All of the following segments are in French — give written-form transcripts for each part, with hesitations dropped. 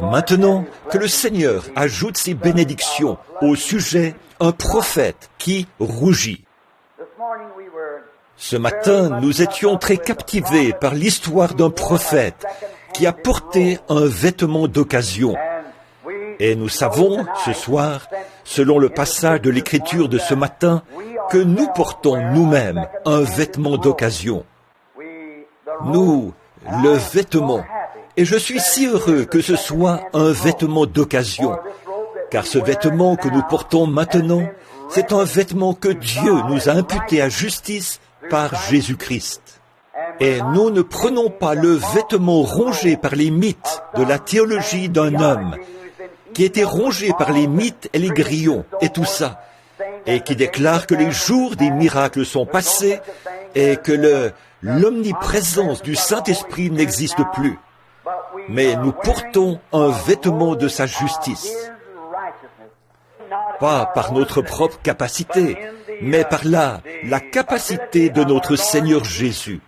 Maintenant que le Seigneur ajoute ses bénédictions au sujet un prophète qui rougit. Ce matin, nous étions très captivés par l'histoire d'un prophète qui a porté un vêtement d'occasion. Et nous savons, ce soir, selon le passage de l'Écriture de ce matin, que nous portons nous-mêmes un vêtement d'occasion. Nous, le vêtement. Et je suis si heureux que ce soit un vêtement d'occasion, car ce vêtement que nous portons maintenant, c'est un vêtement que Dieu nous a imputé à justice par Jésus-Christ. Et nous ne prenons pas le vêtement rongé par les mythes de la théologie d'un homme, qui était rongé par les mythes et les grillons et tout ça, et qui déclare que les jours des miracles sont passés et que l'omniprésence du Saint-Esprit n'existe plus. Mais nous portons un vêtement de sa justice. Pas par notre propre capacité, mais par la capacité de notre Seigneur Jésus.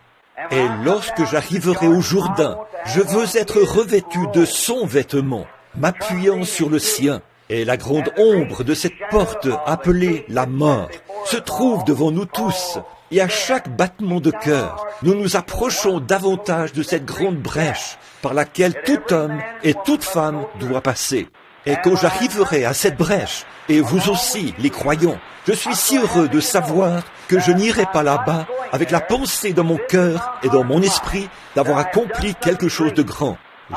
Et lorsque j'arriverai au Jourdain, je veux être revêtu de son vêtement, m'appuyant sur le sien. Et la grande ombre de cette porte appelée la mort se trouve devant nous tous. Et à chaque battement de cœur, nous nous approchons davantage de cette grande brèche par laquelle tout homme et toute femme doit passer. Et quand j'arriverai à cette brèche, et vous aussi, les croyants, je suis si heureux de savoir que je n'irai pas là-bas avec la pensée dans mon cœur et dans mon esprit d'avoir accompli quelque chose de grand.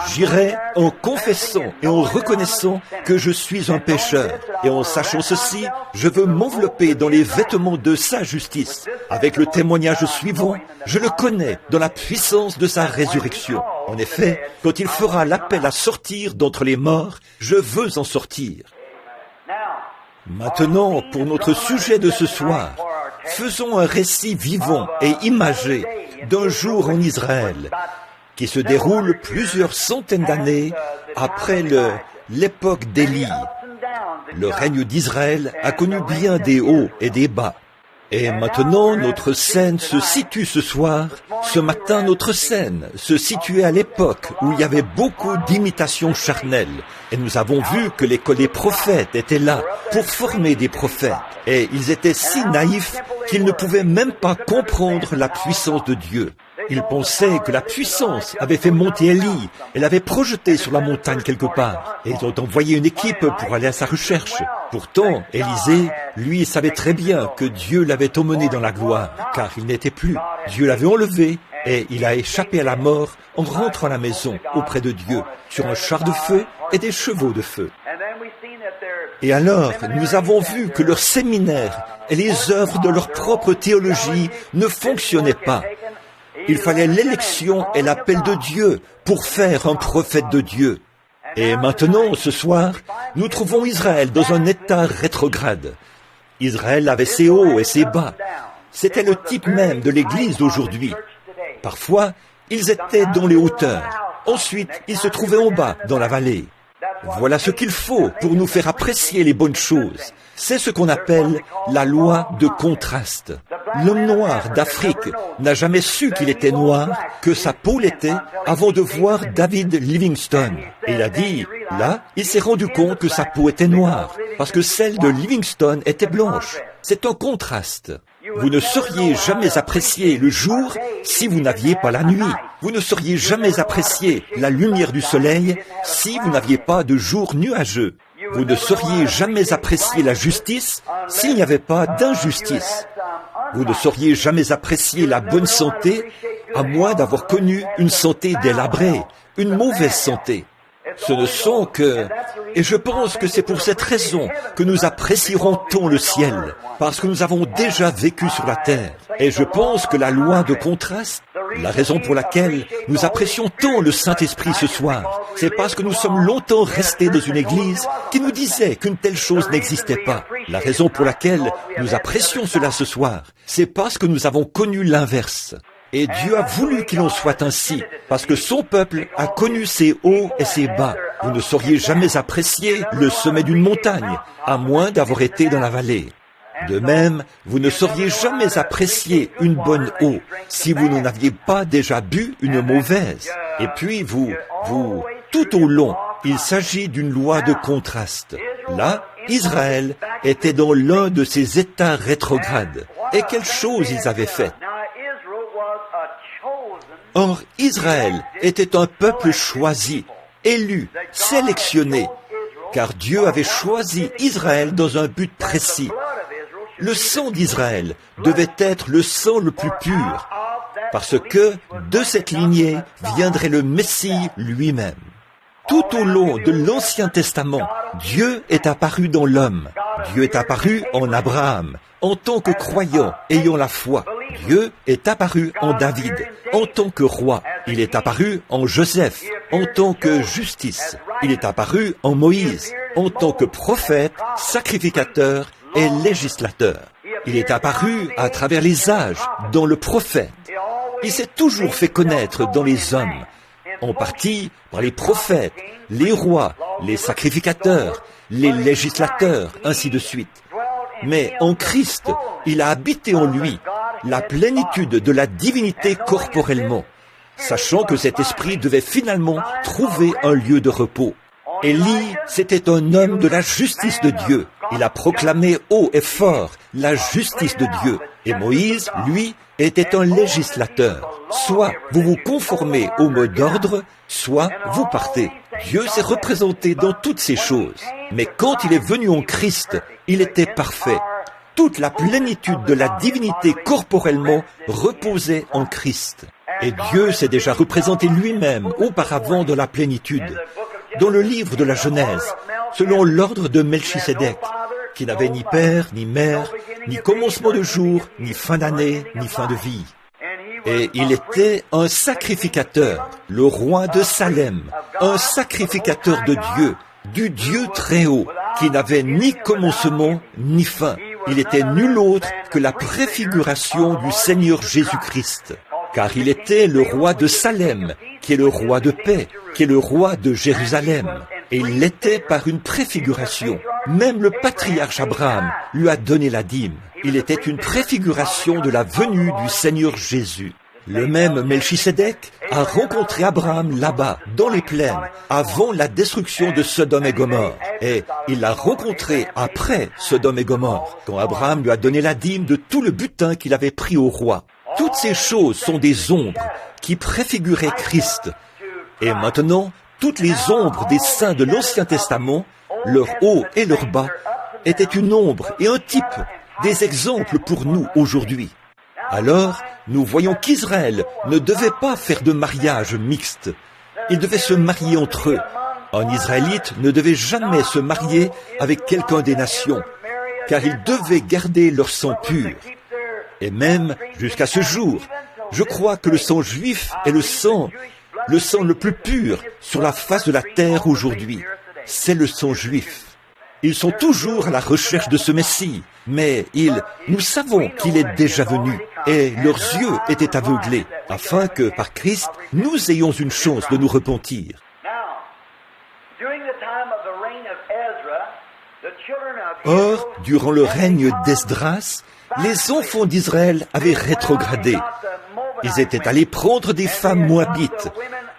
J'irai en confessant et en reconnaissant que je suis un pécheur. Et en sachant ceci, je veux m'envelopper dans les vêtements de sa justice. Avec le témoignage suivant, je le connais dans la puissance de sa résurrection. En effet, quand il fera l'appel à sortir d'entre les morts, je veux en sortir. Maintenant, pour notre sujet de ce soir, faisons un récit vivant et imagé d'un jour en Israël, qui se déroule plusieurs centaines d'années après l'époque d'Élie. Le règne d'Israël a connu bien des hauts et des bas. Et maintenant, notre scène se situe ce soir. Ce matin, notre scène se situait à l'époque où il y avait beaucoup d'imitations charnelles. Et nous avons vu que l'école des prophètes était là pour former des prophètes. Et ils étaient si naïfs qu'ils ne pouvaient même pas comprendre la puissance de Dieu. Ils pensaient que la puissance avait fait monter Élie et l'avait projeté sur la montagne quelque part. Et ils ont envoyé une équipe pour aller à sa recherche. Pourtant, Élisée, lui, savait très bien que Dieu l'avait emmené dans la gloire, car il n'était plus. Dieu l'avait enlevé et il a échappé à la mort en rentrant à la maison auprès de Dieu, sur un char de feu et des chevaux de feu. Et alors, nous avons vu que leur séminaire et les œuvres de leur propre théologie ne fonctionnaient pas. Il fallait l'élection et l'appel de Dieu pour faire un prophète de Dieu. Et maintenant, ce soir, nous trouvons Israël dans un état rétrograde. Israël avait ses hauts et ses bas. C'était le type même de l'Église d'aujourd'hui. Parfois, ils étaient dans les hauteurs. Ensuite, ils se trouvaient en bas, dans la vallée. Voilà ce qu'il faut pour nous faire apprécier les bonnes choses. C'est ce qu'on appelle la loi de contraste. L'homme noir d'Afrique n'a jamais su qu'il était noir, que sa peau l'était, avant de voir David Livingstone. Et il a dit, là, il s'est rendu compte que sa peau était noire, parce que celle de Livingstone était blanche. C'est un contraste. Vous ne sauriez jamais apprécier le jour si vous n'aviez pas la nuit. Vous ne sauriez jamais apprécier la lumière du soleil si vous n'aviez pas de jour nuageux. Vous ne sauriez jamais apprécier la justice s'il n'y avait pas d'injustice. Vous ne sauriez jamais apprécier la bonne santé à moins d'avoir connu une santé délabrée, une mauvaise santé. Ce ne sont que... Et je pense que c'est pour cette raison que nous apprécierons tant le ciel, parce que nous avons déjà vécu sur la terre. Et je pense que la loi de contraste, la raison pour laquelle nous apprécions tant le Saint-Esprit ce soir, c'est parce que nous sommes longtemps restés dans une église qui nous disait qu'une telle chose n'existait pas. La raison pour laquelle nous apprécions cela ce soir, c'est parce que nous avons connu l'inverse. Et Dieu a voulu qu'il en soit ainsi, parce que son peuple a connu ses hauts et ses bas. Vous ne sauriez jamais apprécier le sommet d'une montagne, à moins d'avoir été dans la vallée. De même, vous ne sauriez jamais apprécier une bonne eau si vous n'en aviez pas déjà bu une mauvaise. Et puis tout au long, Il s'agit d'une loi de contraste. Là, Israël était dans l'un de ces états rétrogrades. Et quelle chose ils avaient fait. Or, Israël était un peuple choisi, élu, sélectionné, car Dieu avait choisi Israël dans un but précis. Le sang d'Israël devait être le sang le plus pur, parce que de cette lignée viendrait le Messie lui-même. Tout au long de l'Ancien Testament, Dieu est apparu dans l'homme. Dieu est apparu en Abraham, en tant que croyant, ayant la foi. Dieu est apparu en David, en tant que roi. Il est apparu en Joseph, en tant que justice. Il est apparu en Moïse, en tant que prophète, sacrificateur et législateur. Il est apparu à travers les âges, dans le prophète. Il s'est toujours fait connaître dans les hommes, en partie par les prophètes, les rois, les sacrificateurs, les législateurs, ainsi de suite. Mais en Christ, il a habité en lui la plénitude de la divinité corporellement, sachant que cet esprit devait finalement trouver un lieu de repos. Élie, c'était un homme de la justice de Dieu. Il a proclamé haut et fort la justice de Dieu. Et Moïse, lui, était un législateur. Soit vous vous conformez au mot d'ordre, soit vous partez. Dieu s'est représenté dans toutes ces choses. Mais quand il est venu en Christ, il était parfait. Toute la plénitude de la divinité corporellement reposait en Christ. Et Dieu s'est déjà représenté lui-même auparavant dans la plénitude. Dans le livre de la Genèse, selon l'ordre de Melchisédek, qui n'avait ni père, ni mère, ni commencement de jour, ni fin d'année, ni fin de vie. Et il était un sacrificateur, le roi de Salem, un sacrificateur de Dieu, du Dieu très haut, qui n'avait ni commencement, ni fin. Il était nul autre que la préfiguration du Seigneur Jésus-Christ. Car il était le roi de Salem, qui est le roi de paix, qui est le roi de Jérusalem. Et il l'était par une préfiguration. Même le patriarche Abraham lui a donné la dîme. Il était une préfiguration de la venue du Seigneur Jésus. Le même Melchisédek a rencontré Abraham là-bas, dans les plaines, avant la destruction de Sodome et Gomorrhe. Et il l'a rencontré après Sodome et Gomorrhe, quand Abraham lui a donné la dîme de tout le butin qu'il avait pris au roi. Toutes ces choses sont des ombres qui préfiguraient Christ. Et maintenant, toutes les ombres des saints de l'Ancien Testament, leur haut et leur bas, étaient une ombre et un type, des exemples pour nous aujourd'hui. Alors, nous voyons qu'Israël ne devait pas faire de mariage mixte. Ils devaient se marier entre eux. Un Israélite ne devait jamais se marier avec quelqu'un des nations, car ils devaient garder leur sang pur. Et même jusqu'à ce jour, je crois que le sang juif est le sang le plus pur sur la face de la terre aujourd'hui. C'est le sang juif. Ils sont toujours à la recherche de ce Messie, mais nous savons qu'il est déjà venu, et leurs yeux étaient aveuglés, afin que, par Christ, nous ayons une chance de nous repentir. Or, durant le règne d'Esdras, les enfants d'Israël avaient rétrogradé. Ils étaient allés prendre des femmes moabites,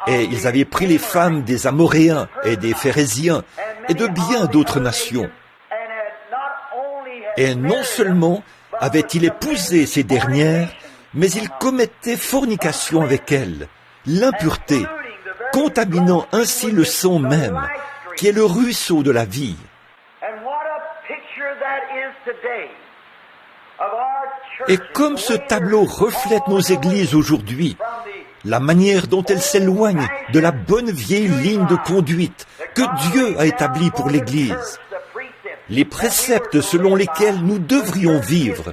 et ils avaient pris les femmes des Amoréens et des Phérésiens et de bien d'autres nations. Et non seulement avaient-ils épousé ces dernières, mais ils commettaient fornication avec elles, l'impureté, contaminant ainsi le sang même, qui est le ruisseau de la vie. Et comme ce tableau reflète nos églises aujourd'hui, la manière dont elles s'éloignent de la bonne vieille ligne de conduite que Dieu a établie pour l'Église, les préceptes selon lesquels nous devrions vivre,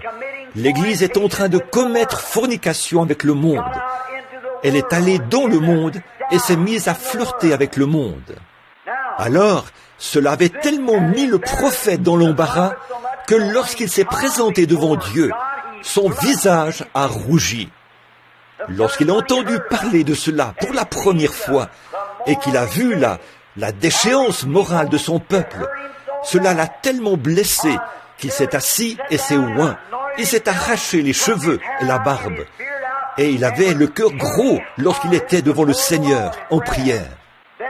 l'Église est en train de commettre fornication avec le monde. Elle est allée dans le monde et s'est mise à flirter avec le monde. Alors, cela avait tellement mis le prophète dans l'embarras que lorsqu'il s'est présenté devant Dieu, son visage a rougi. Lorsqu'il a entendu parler de cela pour la première fois et qu'il a vu la déchéance morale de son peuple, cela l'a tellement blessé qu'il s'est assis et s'est oint. Il s'est arraché les cheveux et la barbe. Et il avait le cœur gros lorsqu'il était devant le Seigneur en prière.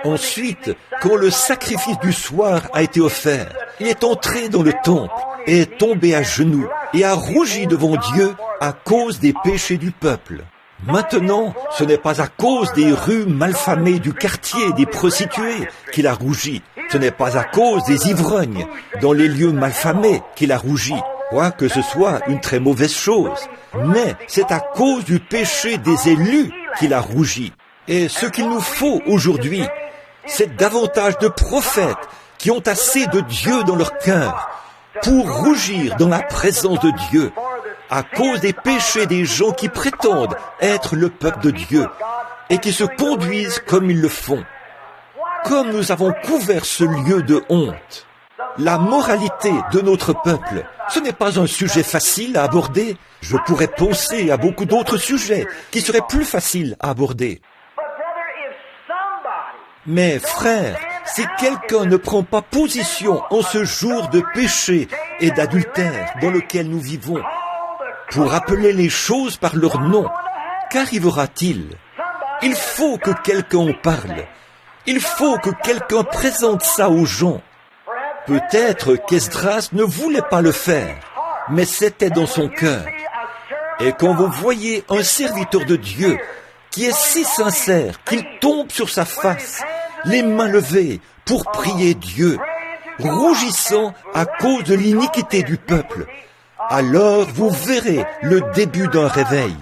Ensuite, quand le sacrifice du soir a été offert, il est entré dans le temple et est tombé à genoux et a rougi devant Dieu à cause des péchés du peuple. Maintenant, ce n'est pas à cause des rues malfamées du quartier des prostituées qu'il a rougi. Ce n'est pas à cause des ivrognes dans les lieux malfamés qu'il a rougi, quoique ce soit une très mauvaise chose. Mais c'est à cause du péché des élus qu'il a rougi. Et ce qu'il nous faut aujourd'hui, c'est davantage de prophètes qui ont assez de Dieu dans leur cœur pour rougir dans la présence de Dieu à cause des péchés des gens qui prétendent être le peuple de Dieu et qui se conduisent comme ils le font. Comme nous avons couvert ce lieu de honte, la moralité de notre peuple, ce n'est pas un sujet facile à aborder. Je pourrais penser à beaucoup d'autres sujets qui seraient plus faciles à aborder. Mais frère, si quelqu'un ne prend pas position en ce jour de péché et d'adultère dans lequel nous vivons, pour appeler les choses par leur nom, qu'arrivera-t-il? Il faut que quelqu'un en parle. Il faut que quelqu'un présente ça aux gens. Peut-être qu'Esdras ne voulait pas le faire, mais c'était dans son cœur. Et quand vous voyez un serviteur de Dieu qui est si sincère qu'il tombe sur sa face, les mains levées pour prier Dieu, rougissant à cause de l'iniquité du peuple, alors vous verrez le début d'un réveil.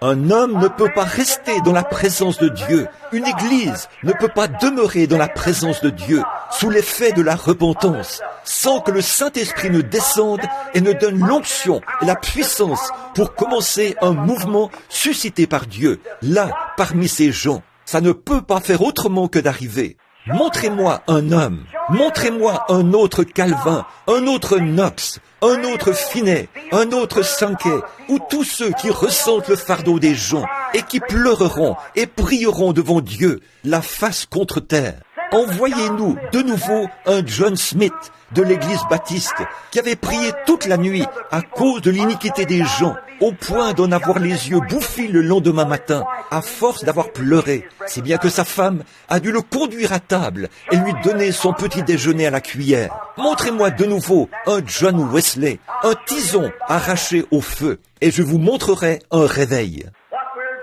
Un homme ne peut pas rester dans la présence de Dieu. Une église ne peut pas demeurer dans la présence de Dieu sous l'effet de la repentance, sans que le Saint-Esprit ne descende et ne donne l'onction et la puissance pour commencer un mouvement suscité par Dieu, là, parmi ces gens. Ça ne peut pas faire autrement que d'arriver. Montrez-moi un homme, montrez-moi un autre Calvin, un autre Knox, un autre Finney, un autre Sankey, ou tous ceux qui ressentent le fardeau des gens et qui pleureront et prieront devant Dieu, la face contre terre. Envoyez-nous de nouveau un John Smith de l'église baptiste qui avait prié toute la nuit à cause de l'iniquité des gens, au point d'en avoir les yeux bouffis le lendemain matin, à force d'avoir pleuré, si bien que sa femme a dû le conduire à table et lui donner son petit déjeuner à la cuillère. Montrez-moi de nouveau un John Wesley, un tison arraché au feu, et je vous montrerai un réveil.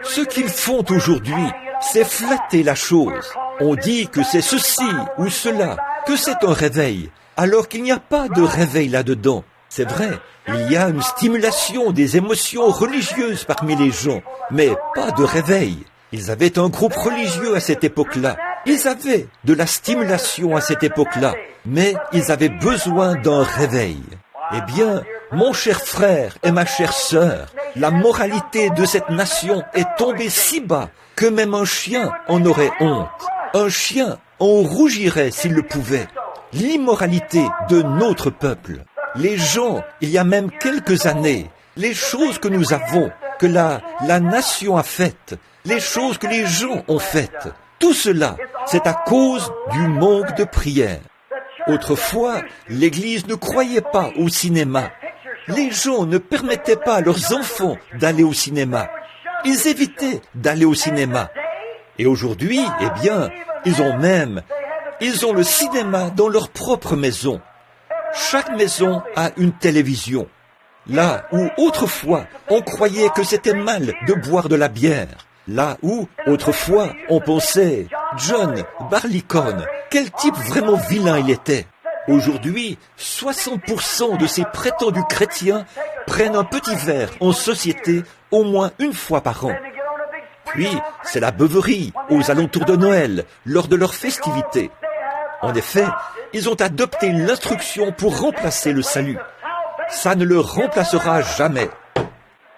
Ce qu'ils font aujourd'hui, c'est flatter la chose. On dit que c'est ceci ou cela, que c'est un réveil, alors qu'il n'y a pas de réveil là-dedans. C'est vrai, il y a une stimulation des émotions religieuses parmi les gens, mais pas de réveil. Ils avaient un groupe religieux à cette époque-là. Ils avaient de la stimulation à cette époque-là, mais ils avaient besoin d'un réveil. Eh bien, mon cher frère et ma chère sœur, la moralité de cette nation est tombée si bas que même un chien en aurait honte. Un chien en rougirait s'il le pouvait. L'immoralité de notre peuple. Les gens, il y a même quelques années, les choses que nous avons, que la nation a faites, les choses que les gens ont faites, tout cela, c'est à cause du manque de prière. Autrefois, l'Église ne croyait pas au cinéma. Les gens ne permettaient pas à leurs enfants d'aller au cinéma. Ils évitaient d'aller au cinéma. Et aujourd'hui, eh bien, ils ont le cinéma dans leur propre maison. Chaque maison a une télévision. Là où autrefois on croyait que c'était mal de boire de la bière. Là où autrefois on pensait John Barleycorn, quel type vraiment vilain il était. Aujourd'hui, 60% de ces prétendus chrétiens prennent un petit verre en société au moins une fois par an. Puis, c'est la beuverie aux alentours de Noël, lors de leurs festivités. En effet, ils ont adopté l'instruction pour remplacer le salut. Ça ne le remplacera jamais.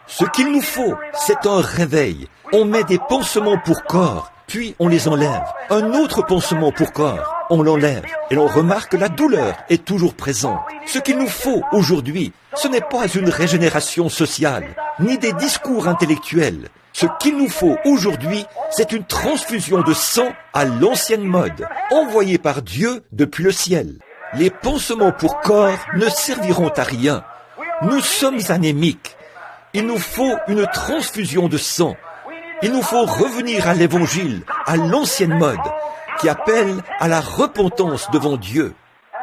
Ce qu'il nous faut, c'est un réveil. On met des pansements pour corps, puis on les enlève. Un autre pansement pour corps, on l'enlève. Et l'on remarque que la douleur est toujours présente. Ce qu'il nous faut aujourd'hui, ce n'est pas une régénération sociale, ni des discours intellectuels. Ce qu'il nous faut aujourd'hui, c'est une transfusion de sang à l'ancienne mode, envoyée par Dieu depuis le ciel. Les pansements pour corps ne serviront à rien. Nous sommes anémiques. Il nous faut une transfusion de sang. Il nous faut revenir à l'évangile, à l'ancienne mode, qui appelle à la repentance devant Dieu.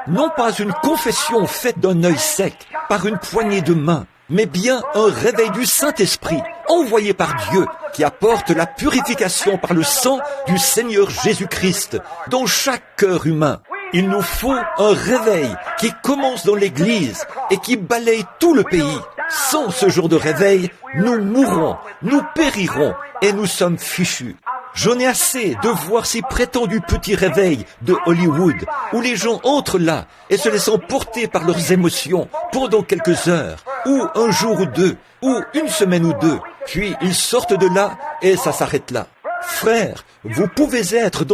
Non pas une confession faite d'un œil sec, par une poignée de main, mais bien un réveil du Saint-Esprit, envoyé par Dieu, qui apporte la purification par le sang du Seigneur Jésus-Christ dans chaque cœur humain. Il nous faut un réveil qui commence dans l'Église et qui balaye tout le pays. Sans ce jour de réveil, nous mourrons, nous périrons et nous sommes fichus. J'en ai assez de voir ces prétendus petits réveils de Hollywood où les gens entrent là et se laissent porter par leurs émotions pendant quelques heures, ou un jour ou deux, ou une semaine ou deux, puis ils sortent de là et ça s'arrête là. Frères, vous pouvez être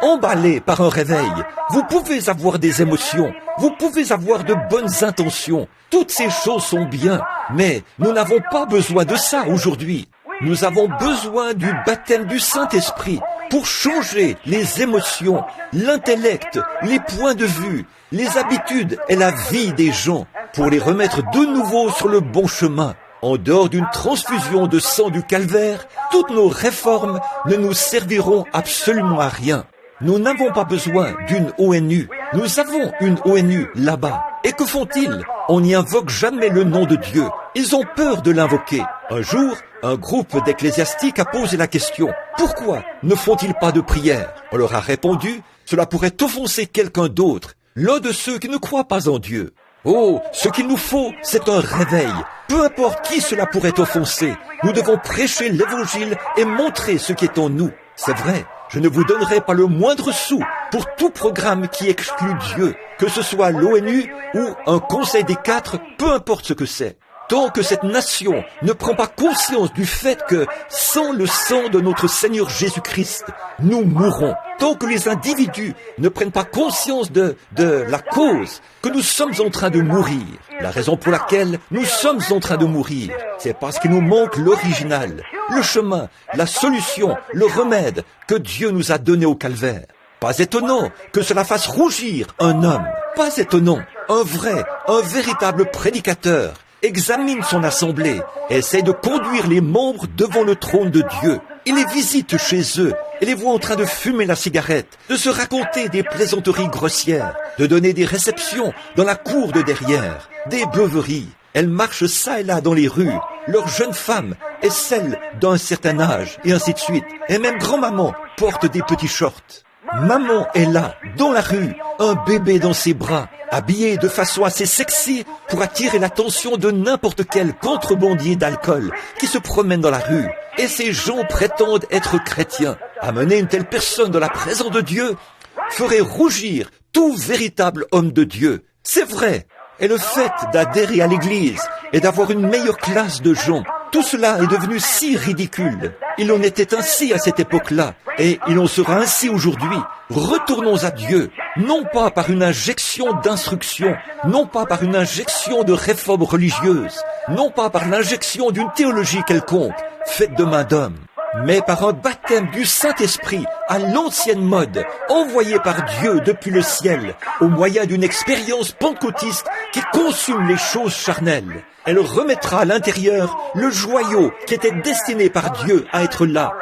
emballé par un réveil, vous pouvez avoir des émotions, vous pouvez avoir de bonnes intentions, toutes ces choses sont bien, mais nous n'avons pas besoin de ça aujourd'hui. Nous avons besoin du baptême du Saint-Esprit pour changer les émotions, l'intellect, les points de vue, les habitudes et la vie des gens, pour les remettre de nouveau sur le bon chemin. En dehors d'une transfusion de sang du calvaire, toutes nos réformes ne nous serviront absolument à rien. Nous n'avons pas besoin d'une ONU. Nous avons une ONU là-bas. Et que font-ils? On n'y invoque jamais le nom de Dieu. Ils ont peur de l'invoquer. Un jour, un groupe d'ecclésiastiques a posé la question: pourquoi ne font-ils pas de prière? On leur a répondu: cela pourrait offenser quelqu'un d'autre, l'un de ceux qui ne croient pas en Dieu. Oh, ce qu'il nous faut, c'est un réveil. Peu importe qui cela pourrait offenser, nous devons prêcher l'Évangile et montrer ce qui est en nous. C'est vrai, je ne vous donnerai pas le moindre sou pour tout programme qui exclut Dieu, que ce soit l'ONU ou un Conseil des 4, peu importe ce que c'est. Tant que cette nation ne prend pas conscience du fait que, sans le sang de notre Seigneur Jésus-Christ, nous mourrons. Tant que les individus ne prennent pas conscience de la cause que nous sommes en train de mourir. La raison pour laquelle nous sommes en train de mourir, c'est parce qu'il nous manque l'original, le chemin, la solution, le remède que Dieu nous a donné au calvaire. Pas étonnant que cela fasse rougir un homme. Pas étonnant. Un véritable prédicateur examine son assemblée, essaie de conduire les membres devant le trône de Dieu. Il les visite chez eux et les voit en train de fumer la cigarette, de se raconter des plaisanteries grossières, de donner des réceptions dans la cour de derrière, des beuveries. Elles marchent çà et là dans les rues, leurs jeunes femmes et celles d'un certain âge, et ainsi de suite. Et même grand-maman porte des petits shorts. Maman est là, dans la rue, un bébé dans ses bras, habillé de façon assez sexy pour attirer l'attention de n'importe quel contrebandier d'alcool qui se promène dans la rue. Et ces gens prétendent être chrétiens. Amener une telle personne dans la présence de Dieu ferait rougir tout véritable homme de Dieu. C'est vrai. Et le fait d'adhérer à l'Église et d'avoir une meilleure classe de gens, tout cela est devenu si ridicule. Il en était ainsi à cette époque-là, et il en sera ainsi aujourd'hui. Retournons à Dieu, non pas par une injection d'instruction, non pas par une injection de réforme religieuse, non pas par l'injection d'une théologie quelconque, faite de main d'homme, mais par un baptême du Saint-Esprit à l'ancienne mode, envoyé par Dieu depuis le ciel, au moyen d'une expérience pentecôtiste qui consume les choses charnelles. Elle remettra à l'intérieur le joyau qui était destiné par Dieu à être là,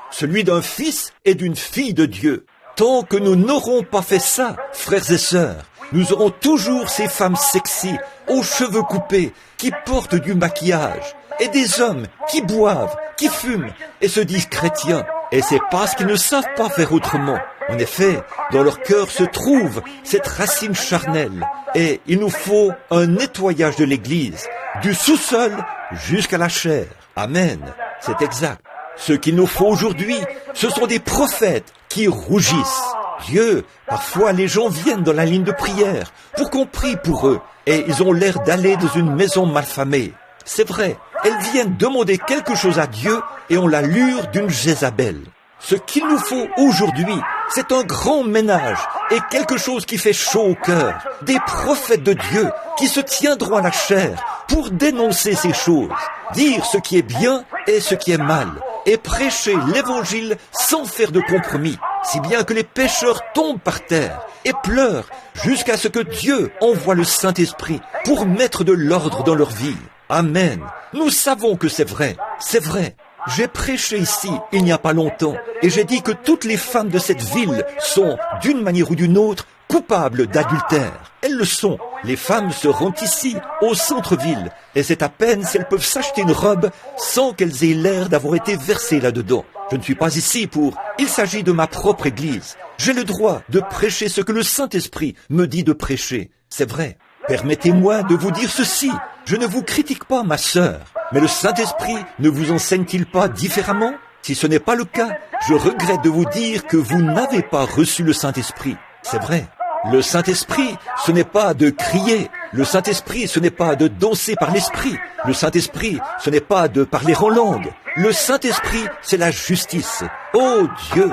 celui d'un fils et d'une fille de Dieu. Tant que nous n'aurons pas fait ça, frères et sœurs, nous aurons toujours ces femmes sexy, aux cheveux coupés, qui portent du maquillage, et des hommes qui boivent, qui fument et se disent chrétiens. Et c'est parce qu'ils ne savent pas faire autrement. En effet, dans leur cœur se trouve cette racine charnelle. Et il nous faut un nettoyage de l'Église, du sous-sol jusqu'à la chair. Amen. C'est exact. Ce qu'il nous faut aujourd'hui, ce sont des prophètes qui rougissent. Dieu, parfois les gens viennent dans la ligne de prière pour qu'on prie pour eux. Et ils ont l'air d'aller dans une maison malfamée. C'est vrai, elles viennent demander quelque chose à Dieu et ont l'allure d'une Jézabel. Ce qu'il nous faut aujourd'hui, c'est un grand ménage et quelque chose qui fait chaud au cœur. Des prophètes de Dieu qui se tiendront à la chair pour dénoncer ces choses, dire ce qui est bien et ce qui est mal, et prêcher l'Évangile sans faire de compromis, si bien que les pécheurs tombent par terre et pleurent jusqu'à ce que Dieu envoie le Saint-Esprit pour mettre de l'ordre dans leur vie. Amen. Nous savons que c'est vrai. C'est vrai. J'ai prêché ici il n'y a pas longtemps et j'ai dit que toutes les femmes de cette ville sont, d'une manière ou d'une autre, coupables d'adultère. Elles le sont. Les femmes se rendent ici, au centre-ville, et c'est à peine si elles peuvent s'acheter une robe sans qu'elles aient l'air d'avoir été versées là-dedans. Je ne suis pas ici pour... Il s'agit de ma propre église. J'ai le droit de prêcher ce que le Saint-Esprit me dit de prêcher. C'est vrai. Permettez-moi de vous dire ceci. Je ne vous critique pas, ma sœur, mais le Saint-Esprit ne vous enseigne-t-il pas différemment? Si ce n'est pas le cas, je regrette de vous dire que vous n'avez pas reçu le Saint-Esprit. C'est vrai. Le Saint-Esprit, ce n'est pas de crier. Le Saint-Esprit, ce n'est pas de danser par l'Esprit. Le Saint-Esprit, ce n'est pas de parler en langue. Le Saint-Esprit, c'est la justice. Oh Dieu!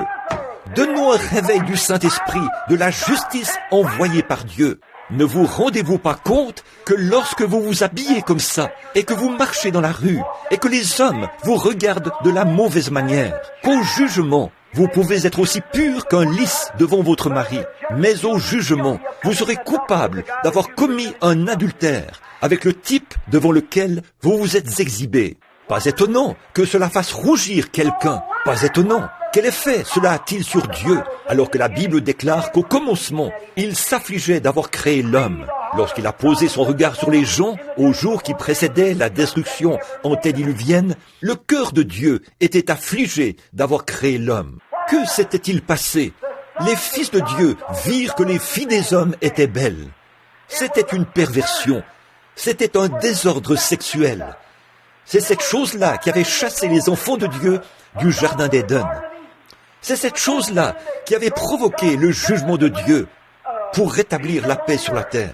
Donne-nous un réveil du Saint-Esprit, de la justice envoyée par Dieu. Ne vous rendez-vous pas compte que lorsque vous vous habillez comme ça, et que vous marchez dans la rue, et que les hommes vous regardent de la mauvaise manière, qu'au jugement, vous pouvez être aussi pur qu'un lys devant votre mari, mais au jugement, vous serez coupable d'avoir commis un adultère avec le type devant lequel vous vous êtes exhibé. Pas étonnant que cela fasse rougir quelqu'un, pas étonnant. Quel effet cela a-t-il sur Dieu, alors que la Bible déclare qu'au commencement, il s'affligeait d'avoir créé l'homme. Lorsqu'il a posé son regard sur les gens, au jour qui précédait la destruction antédiluvienne, le cœur de Dieu était affligé d'avoir créé l'homme. Que s'était-il passé? Les fils de Dieu virent que les filles des hommes étaient belles. C'était une perversion, c'était un désordre sexuel. C'est cette chose-là qui avait chassé les enfants de Dieu du jardin d'Éden. C'est cette chose-là qui avait provoqué le jugement de Dieu pour rétablir la paix sur la terre.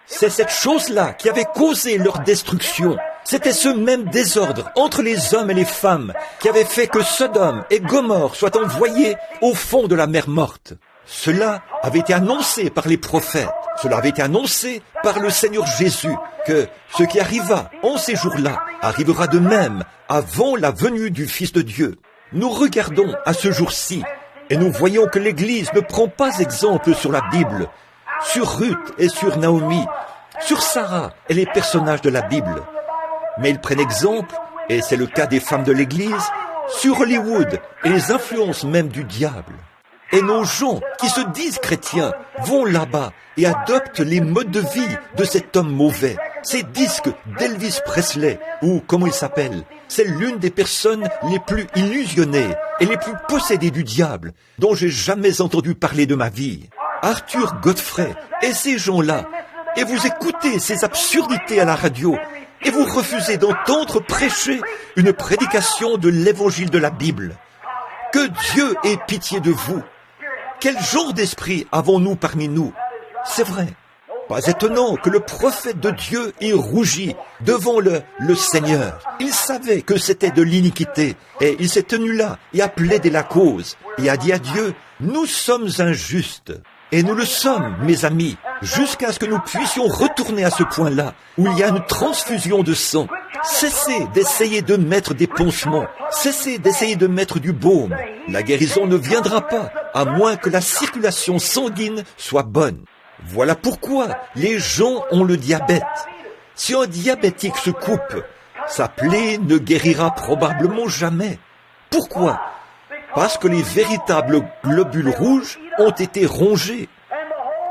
C'est cette chose-là qui avait causé leur destruction. C'était ce même désordre entre les hommes et les femmes qui avait fait que Sodome et Gomorrhe soient envoyés au fond de la mer morte. Cela avait été annoncé par les prophètes. Cela avait été annoncé par le Seigneur Jésus, que ce qui arriva en ces jours-là arrivera de même avant la venue du Fils de Dieu. Nous regardons à ce jour-ci et nous voyons que l'Église ne prend pas exemple sur la Bible, sur Ruth et sur Naomi, sur Sarah et les personnages de la Bible. Mais ils prennent exemple, et c'est le cas des femmes de l'Église, sur Hollywood et les influences même du diable. Et nos gens qui se disent chrétiens vont là-bas et adoptent les modes de vie de cet homme mauvais. Ces disques d'Elvis Presley, ou comment il s'appelle, c'est l'une des personnes les plus illusionnées et les plus possédées du diable dont j'ai jamais entendu parler de ma vie. Arthur Godfrey et ces gens-là, et vous écoutez ces absurdités à la radio, et vous refusez d'entendre prêcher une prédication de l'évangile de la Bible. Que Dieu ait pitié de vous. Quel genre d'esprit avons-nous parmi nous? C'est vrai. Pas étonnant que le prophète de Dieu ait rougi devant le Seigneur. Il savait que c'était de l'iniquité et il s'est tenu là et a plaidé la cause et a dit à Dieu, nous sommes injustes. Et nous le sommes, mes amis, jusqu'à ce que nous puissions retourner à ce point-là, où il y a une transfusion de sang. Cessez d'essayer de mettre des pansements, cessez d'essayer de mettre du baume. La guérison ne viendra pas, à moins que la circulation sanguine soit bonne. Voilà pourquoi les gens ont le diabète. Si un diabétique se coupe, sa plaie ne guérira probablement jamais. Pourquoi ? Parce que les véritables globules rouges ont été rongés.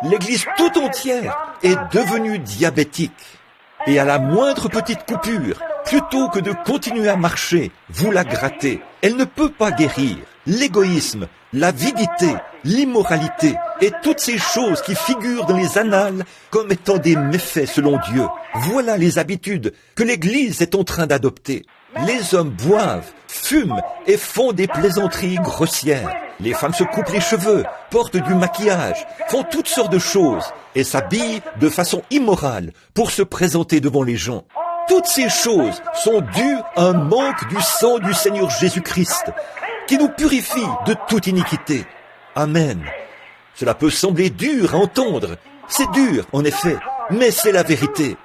L'Église tout entière est devenue diabétique. Et à la moindre petite coupure, plutôt que de continuer à marcher, vous la grattez. Elle ne peut pas guérir. L'égoïsme, l'avidité, l'immoralité et toutes ces choses qui figurent dans les annales comme étant des méfaits selon Dieu. Voilà les habitudes que l'Église est en train d'adopter. Les hommes boivent, fument et font des plaisanteries grossières. Les femmes se coupent les cheveux, portent du maquillage, font toutes sortes de choses et s'habillent de façon immorale pour se présenter devant les gens. Toutes ces choses sont dues à un manque du sang du Seigneur Jésus-Christ qui nous purifie de toute iniquité. Amen. Cela peut sembler dur à entendre. C'est dur, en effet, mais c'est la vérité.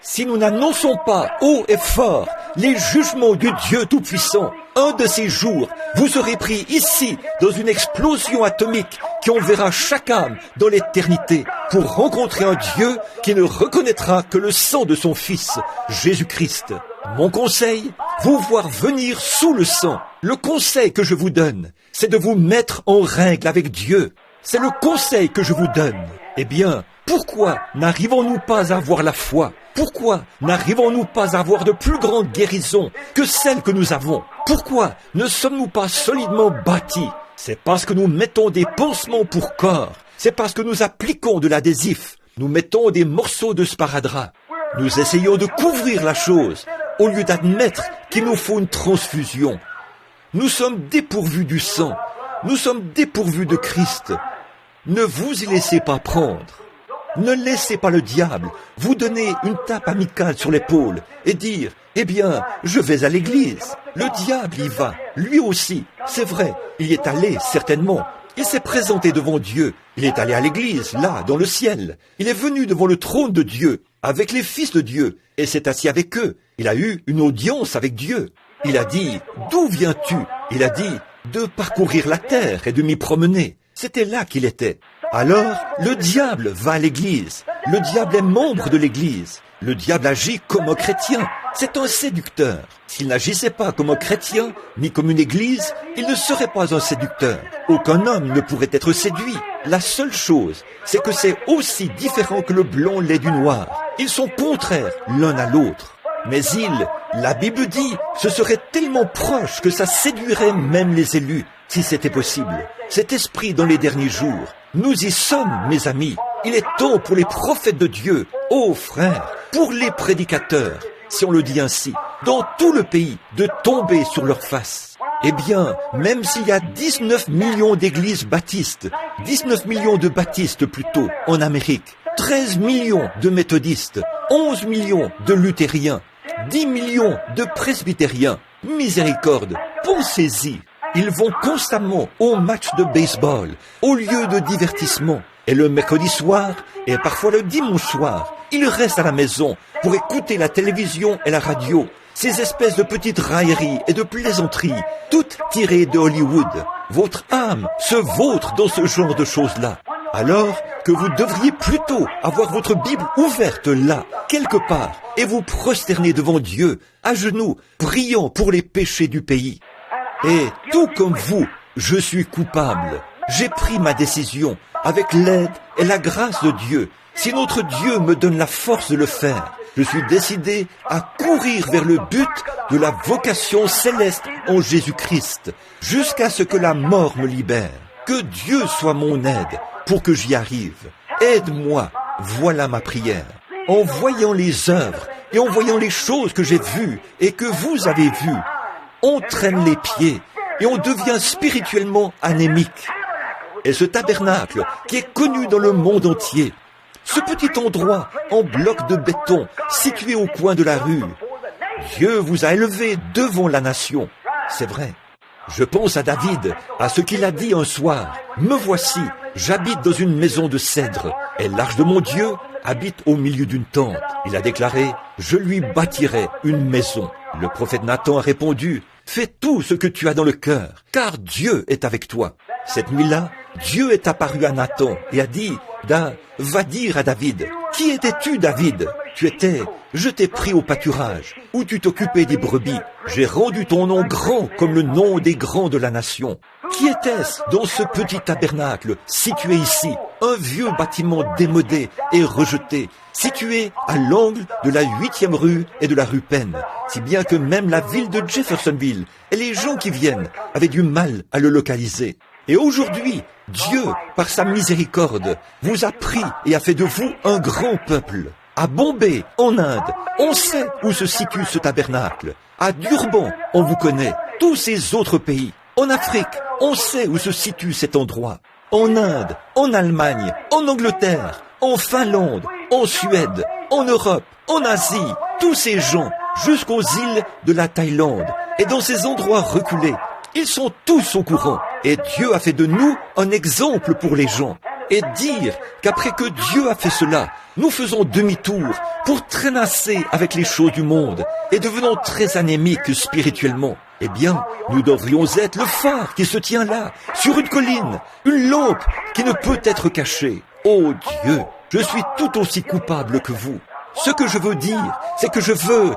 Si nous n'annonçons pas haut et fort les jugements du Dieu Tout-Puissant, un de ces jours, vous serez pris ici dans une explosion atomique qui enverra chaque âme dans l'éternité pour rencontrer un Dieu qui ne reconnaîtra que le sang de son Fils, Jésus-Christ. Mon conseil, vous voir venir sous le sang. Le conseil que je vous donne, c'est de vous mettre en règle avec Dieu. C'est le conseil que je vous donne. Eh bien, pourquoi n'arrivons-nous pas à avoir la foi? Pourquoi n'arrivons-nous pas à avoir de plus grandes guérisons que celles que nous avons? Pourquoi ne sommes-nous pas solidement bâtis? C'est parce que nous mettons des pansements pour corps. C'est parce que nous appliquons de l'adhésif. Nous mettons des morceaux de sparadrap. Nous essayons de couvrir la chose au lieu d'admettre qu'il nous faut une transfusion. Nous sommes dépourvus du sang. Nous sommes dépourvus de Christ. Ne vous y laissez pas prendre. Ne laissez pas le diable vous donner une tape amicale sur l'épaule et dire « Eh bien, je vais à l'église ». Le diable y va, lui aussi. C'est vrai, il y est allé, certainement. Il s'est présenté devant Dieu. Il est allé à l'église, là, dans le ciel. Il est venu devant le trône de Dieu, avec les fils de Dieu, et s'est assis avec eux. Il a eu une audience avec Dieu. Il a dit « D'où viens-tu » Il a dit « De parcourir la terre et de m'y promener ». C'était là qu'il était. Alors, le diable va à l'église. Le diable est membre de l'église. Le diable agit comme un chrétien. C'est un séducteur. S'il n'agissait pas comme un chrétien, ni comme une église, il ne serait pas un séducteur. Aucun homme ne pourrait être séduit. La seule chose, c'est que c'est aussi différent que le blanc l'est du noir. Ils sont contraires l'un à l'autre. Mais la Bible dit, ce serait tellement proche que ça séduirait même les élus, si c'était possible. Cet esprit dans les derniers jours, nous y sommes, mes amis. Il est temps pour les prophètes de Dieu, ô frères, pour les prédicateurs, si on le dit ainsi, dans tout le pays, de tomber sur leur face. Eh bien, même s'il y a 19 millions d'églises baptistes, 19 millions de baptistes plutôt, en Amérique, 13 millions de méthodistes, 11 millions de luthériens, 10 millions de presbytériens, miséricorde, pensez-y. Ils vont constamment au match de baseball, au lieu de divertissement. Et le mercredi soir, et parfois le dimanche soir, ils restent à la maison pour écouter la télévision et la radio. Ces espèces de petites railleries et de plaisanteries, toutes tirées de Hollywood. Votre âme se vautre dans ce genre de choses-là. Alors que vous devriez plutôt avoir votre Bible ouverte là, quelque part, et vous prosterner devant Dieu, à genoux, priant pour les péchés du pays. Et tout comme vous, je suis coupable. J'ai pris ma décision avec l'aide et la grâce de Dieu. Si notre Dieu me donne la force de le faire, je suis décidé à courir vers le but de la vocation céleste en Jésus-Christ, jusqu'à ce que la mort me libère. Que Dieu soit mon aide pour que j'y arrive. Aide-moi, voilà ma prière. En voyant les œuvres et en voyant les choses que j'ai vues et que vous avez vues, on traîne les pieds et on devient spirituellement anémique. Et ce tabernacle qui est connu dans le monde entier, ce petit endroit en bloc de béton situé au coin de la rue, Dieu vous a élevé devant la nation. C'est vrai. Je pense à David, à ce qu'il a dit un soir. Me voici, j'habite dans une maison de cèdre, et l'arche de mon Dieu habite au milieu d'une tente. Il a déclaré, je lui bâtirai une maison. Le prophète Nathan a répondu, fais tout ce que tu as dans le cœur, car Dieu est avec toi. Cette nuit-là, Dieu est apparu à Nathan et a dit, va dire à David, qui étais-tu, David? Je t'ai pris au pâturage, où tu t'occupais des brebis. J'ai rendu ton nom grand comme le nom des grands de la nation. Qui était-ce dans ce petit tabernacle, situé ici, un vieux bâtiment démodé et rejeté, situé à l'angle de la 8e rue et de la rue Penn, si bien que même la ville de Jeffersonville et les gens qui viennent avaient du mal à le localiser. Et aujourd'hui, Dieu, par sa miséricorde, vous a pris et a fait de vous un grand peuple. À Bombay, en Inde, on sait où se situe ce tabernacle. À Durban, on vous connaît. Tous ces autres pays. En Afrique, on sait où se situe cet endroit. En Inde, en Allemagne, en Angleterre, en Finlande, en Suède, en Europe, en Asie, tous ces gens, jusqu'aux îles de la Thaïlande, et dans ces endroits reculés, ils sont tous au courant. Et Dieu a fait de nous un exemple pour les gens. Et dire qu'après que Dieu a fait cela, nous faisons demi-tour pour traînasser avec les choses du monde et devenons très anémiques spirituellement, eh bien, nous devrions être le phare qui se tient là, sur une colline, une lampe qui ne peut être cachée. Oh Dieu, je suis tout aussi coupable que vous. Ce que je veux dire, c'est que je veux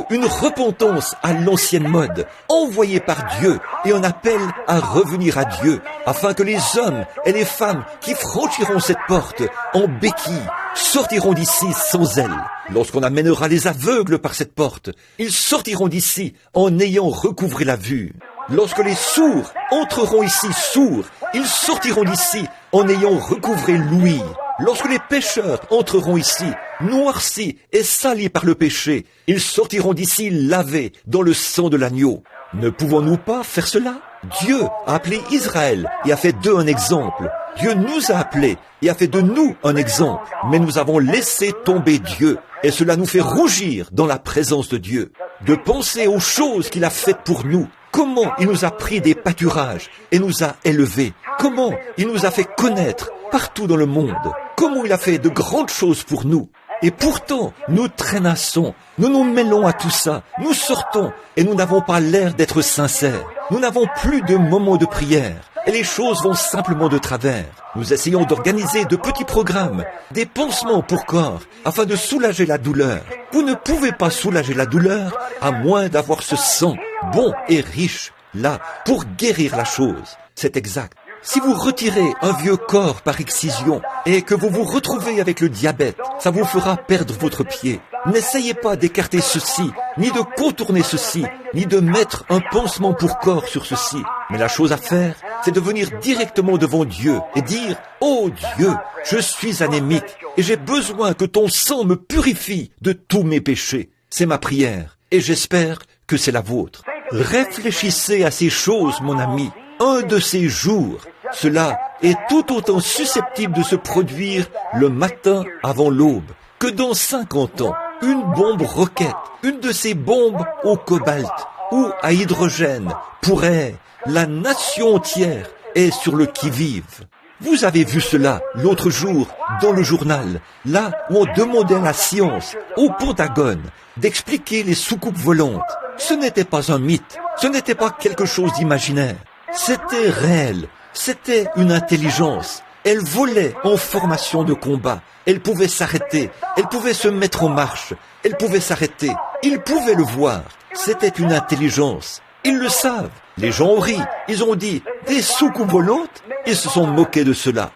une repentance à l'ancienne mode, envoyée par Dieu, et on appelle à revenir à Dieu, afin que les hommes et les femmes qui franchiront cette porte en béquilles sortiront d'ici sans zèle. Lorsqu'on amènera les aveugles par cette porte, ils sortiront d'ici en ayant recouvré la vue. Lorsque les sourds entreront ici sourds, ils sortiront d'ici en ayant recouvré l'ouïe. Lorsque les pécheurs entreront ici, noircis et salis par le péché, ils sortiront d'ici lavés dans le sang de l'agneau. Ne pouvons-nous pas faire cela? Dieu a appelé Israël et a fait d'eux un exemple. Dieu nous a appelés et a fait de nous un exemple. Mais nous avons laissé tomber Dieu et cela nous fait rougir dans la présence de Dieu. De penser aux choses qu'il a faites pour nous. Comment il nous a pris des pâturages et nous a élevés. Comment il nous a fait connaître partout dans le monde. Comment il a fait de grandes choses pour nous. Et pourtant, nous traînassons, nous nous mêlons à tout ça, nous sortons et nous n'avons pas l'air d'être sincères. Nous n'avons plus de moments de prière et les choses vont simplement de travers. Nous essayons d'organiser de petits programmes, des pansements pour corps, afin de soulager la douleur. Vous ne pouvez pas soulager la douleur à moins d'avoir ce sang bon et riche là pour guérir la chose. C'est exact. Si vous retirez un vieux corps par excision et que vous vous retrouvez avec le diabète, ça vous fera perdre votre pied. N'essayez pas d'écarter ceci, ni de contourner ceci, ni de mettre un pansement pour corps sur ceci. Mais la chose à faire, c'est de venir directement devant Dieu et dire « Oh Dieu, je suis anémique et j'ai besoin que ton sang me purifie de tous mes péchés. » C'est ma prière et j'espère que c'est la vôtre. Réfléchissez à ces choses, mon ami. Un de ces jours, cela est tout autant susceptible de se produire le matin avant l'aube que dans 50 ans. Une bombe roquette, une de ces bombes au cobalt ou à hydrogène pourrait, la nation entière est sur le qui-vive. Vous avez vu cela l'autre jour dans le journal, là où on demandait à la science, au Pentagone, d'expliquer les soucoupes volantes. Ce n'était pas un mythe, ce n'était pas quelque chose d'imaginaire. C'était réel, c'était une intelligence. Elle volait en formation de combat. Elle pouvait s'arrêter, elle pouvait se mettre en marche, elle pouvait s'arrêter. Ils pouvaient le voir. C'était une intelligence. Ils le savent. Les gens ont ri. Ils ont dit « des soucoupes volantes ?» Ils se sont moqués de cela.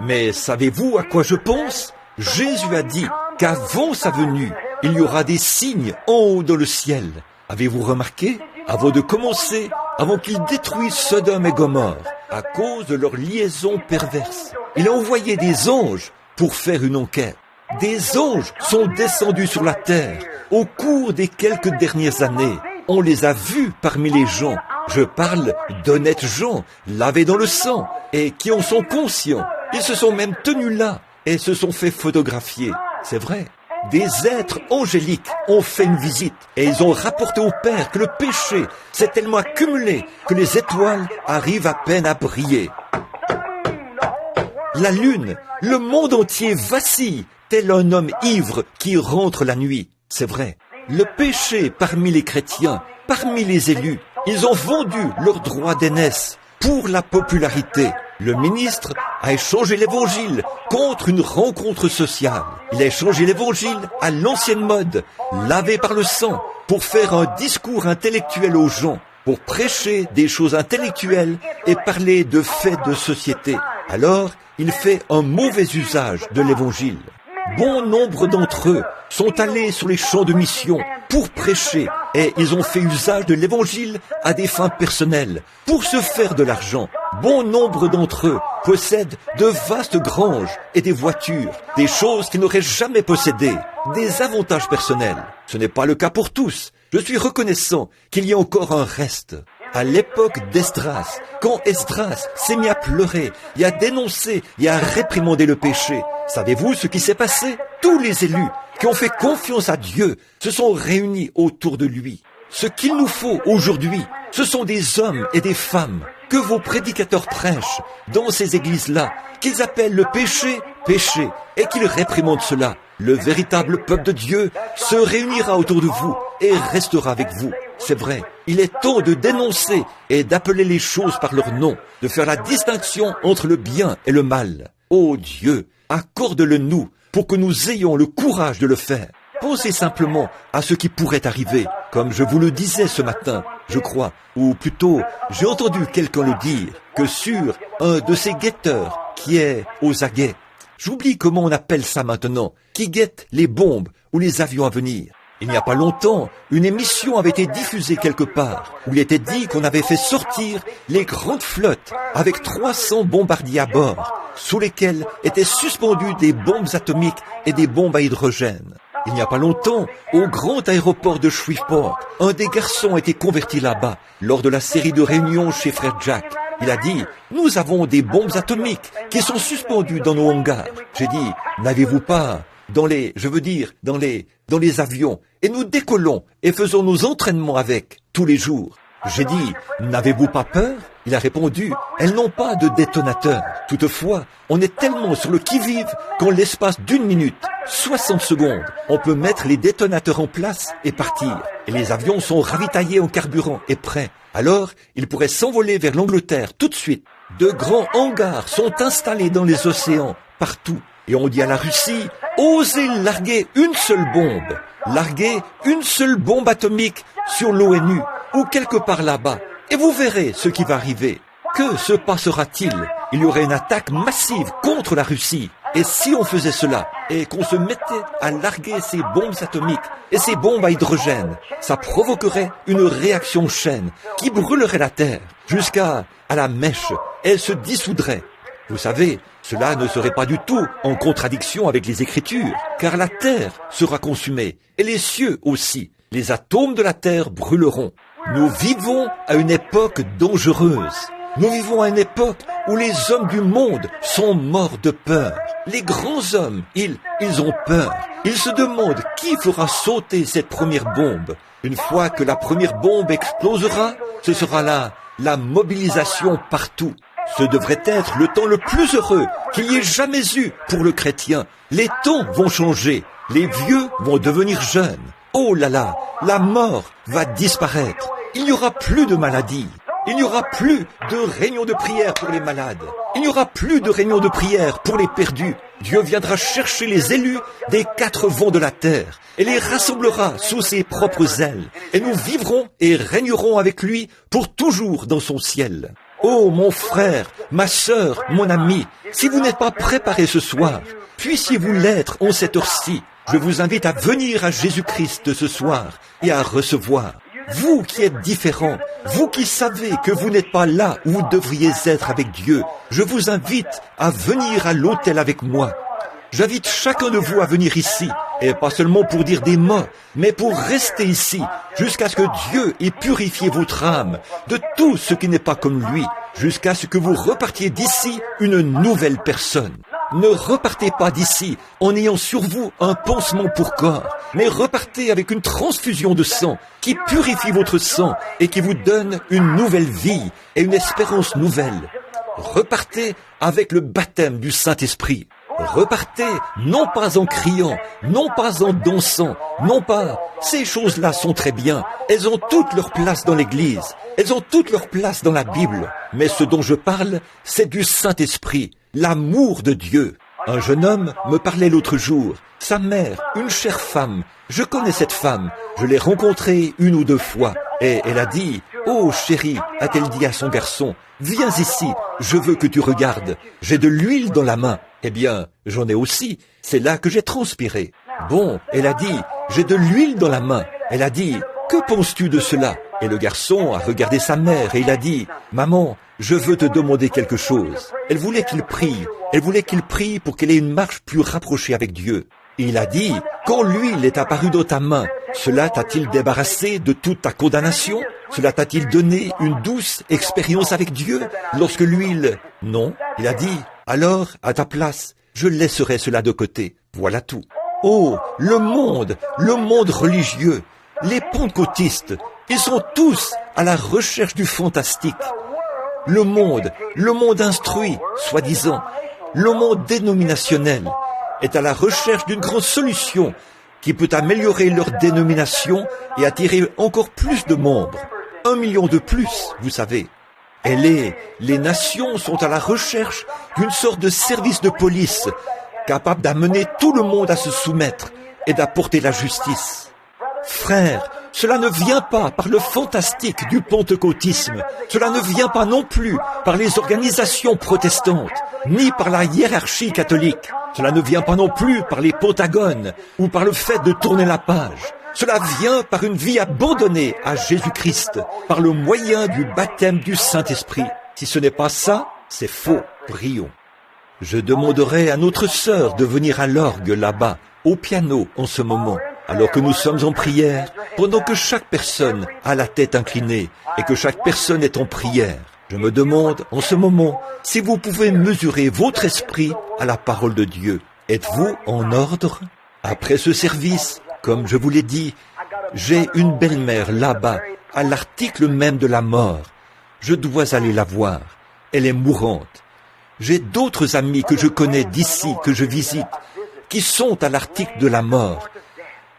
Mais savez-vous à quoi je pense? Jésus a dit qu'avant sa venue, il y aura des signes en haut dans le ciel. Avez-vous remarqué? Avant de commencer, avant qu'il détruise Sodome et Gomorrhe, à cause de leur liaison perverse, il a envoyé des anges pour faire une enquête. Des anges sont descendus sur la terre au cours des quelques dernières années. On les a vus parmi les gens. Je parle d'honnêtes gens, lavés dans le sang, et qui en sont conscients. Ils se sont même tenus là et se sont fait photographier. C'est vrai. Des êtres angéliques ont fait une visite et ils ont rapporté au Père que le péché s'est tellement accumulé que les étoiles arrivent à peine à briller. La lune, le monde entier vacille, tel un homme ivre qui rentre la nuit. C'est vrai. Le péché parmi les chrétiens, parmi les élus, ils ont vendu leur droit d'aînesse pour la popularité. Le ministre a échangé l'évangile contre une rencontre sociale. Il a échangé l'évangile à l'ancienne mode, lavé par le sang, pour faire un discours intellectuel aux gens, pour prêcher des choses intellectuelles et parler de faits de société. Alors, il fait un mauvais usage de l'évangile. Bon nombre d'entre eux sont allés sur les champs de mission pour prêcher et ils ont fait usage de l'évangile à des fins personnelles, pour se faire de l'argent. Bon nombre d'entre eux possèdent de vastes granges et des voitures, des choses qu'ils n'auraient jamais possédées, des avantages personnels. Ce n'est pas le cas pour tous. Je suis reconnaissant qu'il y a encore un reste. À l'époque d'Esdras, quand Esdras s'est mis à pleurer et à dénoncer et à réprimander le péché, savez-vous ce qui s'est passé? Tous les élus qui ont fait confiance à Dieu se sont réunis autour de lui. Ce qu'il nous faut aujourd'hui, ce sont des hommes et des femmes que vos prédicateurs prêchent dans ces églises-là, qu'ils appellent le péché, péché, et qu'ils réprimandent cela. Le véritable peuple de Dieu se réunira autour de vous et restera avec vous. C'est vrai, il est temps de dénoncer et d'appeler les choses par leur nom, de faire la distinction entre le bien et le mal. Ô Dieu, accorde-le-nous, pour que nous ayons le courage de le faire. Pensez simplement à ce qui pourrait arriver, comme je vous le disais ce matin, je crois, ou plutôt, j'ai entendu quelqu'un le dire, que sur un de ces guetteurs qui est aux aguets, j'oublie comment on appelle ça maintenant, qui guette les bombes ou les avions à venir. Il n'y a pas longtemps, une émission avait été diffusée quelque part, où il était dit qu'on avait fait sortir les grandes flottes avec 300 bombardiers à bord, sous lesquels étaient suspendues des bombes atomiques et des bombes à hydrogène. Il n'y a pas longtemps, au grand aéroport de Shreveport, un des garçons a été converti là-bas, lors de la série de réunions chez Frère Jack. Il a dit, nous avons des bombes atomiques qui sont suspendues dans nos hangars. J'ai dit, n'avez-vous pas dans les avions, et nous décollons et faisons nos entraînements avec, tous les jours. J'ai dit, n'avez-vous pas peur? Il a répondu, elles n'ont pas de détonateur. Toutefois, on est tellement sur le qui-vive qu'en l'espace d'une minute, 60 secondes, on peut mettre les détonateurs en place et partir. Et les avions sont ravitaillés en carburant et prêts. Alors, ils pourraient s'envoler vers l'Angleterre tout de suite. De grands hangars sont installés dans les océans, partout. Et on dit à la Russie, osez larguer une seule bombe. Larguez une seule bombe atomique sur l'ONU ou quelque part là-bas. Et vous verrez ce qui va arriver. Que se passera-t-il? Il y aurait une attaque massive contre la Russie. Et si on faisait cela, et qu'on se mettait à larguer ces bombes atomiques et ces bombes à hydrogène, ça provoquerait une réaction chaîne qui brûlerait la Terre jusqu'à la mèche. Elle se dissoudrait. Vous savez, cela ne serait pas du tout en contradiction avec les Écritures, car la terre sera consumée, et les cieux aussi. Les atomes de la terre brûleront. Nous vivons à une époque dangereuse. Nous vivons à une époque où les hommes du monde sont morts de peur. Les grands hommes, ils ont peur. Ils se demandent qui fera sauter cette première bombe. Une fois que la première bombe explosera, ce sera la mobilisation partout. Ce devrait être le temps le plus heureux qu'il y ait jamais eu pour le chrétien. Les temps vont changer. Les vieux vont devenir jeunes. Oh là là, la mort va disparaître. Il n'y aura plus de maladies. Il n'y aura plus de réunions de prière pour les malades. Il n'y aura plus de réunions de prière pour les perdus. Dieu viendra chercher les élus des 4 vents de la terre et les rassemblera sous ses propres ailes. Et nous vivrons et régnerons avec lui pour toujours dans son ciel. Oh mon frère, ma sœur, mon ami, si vous n'êtes pas préparé ce soir, puissiez-vous l'être en cette heure-ci. Je vous invite à venir à Jésus-Christ ce soir et à recevoir. Vous qui êtes différents, vous qui savez que vous n'êtes pas là où vous devriez être avec Dieu, je vous invite à venir à l'autel avec moi. J'invite chacun de vous à venir ici, et pas seulement pour dire des mots, mais pour rester ici, jusqu'à ce que Dieu ait purifié votre âme de tout ce qui n'est pas comme lui, jusqu'à ce que vous repartiez d'ici une nouvelle personne. Ne repartez pas d'ici en ayant sur vous un pansement pour corps, mais repartez avec une transfusion de sang qui purifie votre sang et qui vous donne une nouvelle vie et une espérance nouvelle. Repartez avec le baptême du Saint-Esprit. Repartez, non pas en criant, non pas en dansant, non pas... Ces choses-là sont très bien. Elles ont toute leur place dans l'Église. Elles ont toute leur place dans la Bible. Mais ce dont je parle, c'est du Saint-Esprit, l'amour de Dieu. Un jeune homme me parlait l'autre jour. Sa mère, une chère femme. Je connais cette femme. Je l'ai rencontrée 1 ou 2 fois. Et elle a dit, « Oh chérie, a-t-elle dit à son garçon, viens ici, je veux que tu regardes. J'ai de l'huile dans la main. » Eh bien, j'en ai aussi. C'est là que j'ai transpiré. Bon, elle a dit, j'ai de l'huile dans la main. Elle a dit, que penses-tu de cela? Et le garçon a regardé sa mère et il a dit, maman, je veux te demander quelque chose. Elle voulait qu'il prie. Elle voulait qu'il prie pour qu'elle ait une marche plus rapprochée avec Dieu. Et il a dit, quand l'huile est apparue dans ta main, cela t'a-t-il débarrassé de toute ta condamnation? Cela t'a-t-il donné une douce expérience avec Dieu lorsque l'huile... Non, il a dit, alors, à ta place, je laisserai cela de côté. Voilà tout. Oh, le monde religieux, les pentecôtistes, ils sont tous à la recherche du fantastique. Le monde instruit, soi-disant, le monde dénominationnel, est à la recherche d'une grande solution qui peut améliorer leur dénomination et attirer encore plus de membres. 1 million de plus, vous savez. Et les nations sont à la recherche d'une sorte de service de police capable d'amener tout le monde à se soumettre et d'apporter la justice. Frères, cela ne vient pas par le fantastique du pentecôtisme, cela ne vient pas non plus par les organisations protestantes, ni par la hiérarchie catholique, cela ne vient pas non plus par les pentagones ou par le fait de tourner la page. Cela vient par une vie abandonnée à Jésus-Christ, par le moyen du baptême du Saint-Esprit. Si ce n'est pas ça, c'est faux. Prions. Je demanderai à notre sœur de venir à l'orgue là-bas, au piano en ce moment, alors que nous sommes en prière, pendant que chaque personne a la tête inclinée et que chaque personne est en prière. Je me demande en ce moment si vous pouvez mesurer votre esprit à la parole de Dieu. Êtes-vous en ordre? Après ce service, comme je vous l'ai dit, j'ai une belle-mère là-bas, à l'article même de la mort. Je dois aller la voir. Elle est mourante. J'ai d'autres amis que je connais d'ici, que je visite, qui sont à l'article de la mort.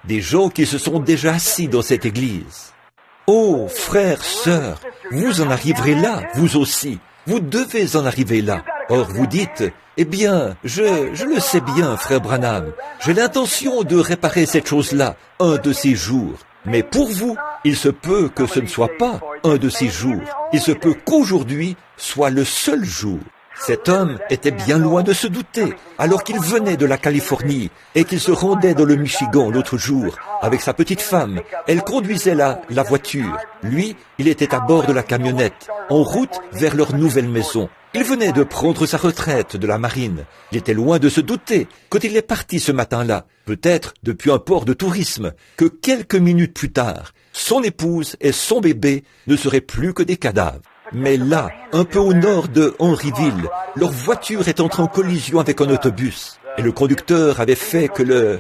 Des gens qui se sont déjà assis dans cette église. Oh, frères, sœurs, vous en arriverez là, vous aussi. Vous devez en arriver là. Or, vous dites, eh bien, je le sais bien, frère Branham. J'ai l'intention de réparer cette chose-là un de ces jours. Mais pour vous, il se peut que ce ne soit pas un de ces jours. Il se peut qu'aujourd'hui soit le seul jour. Cet homme était bien loin de se douter, alors qu'il venait de la Californie et qu'il se rendait dans le Michigan l'autre jour avec sa petite femme. Elle conduisait la voiture. Lui, il était à bord de la camionnette, en route vers leur nouvelle maison. Il venait de prendre sa retraite de la marine. Il était loin de se douter, quand il est parti ce matin-là, peut-être depuis un port de tourisme, que quelques minutes plus tard, son épouse et son bébé ne seraient plus que des cadavres. Mais là, un peu au nord de Henryville, leur voiture est entrée en collision avec un autobus. Et le conducteur avait fait que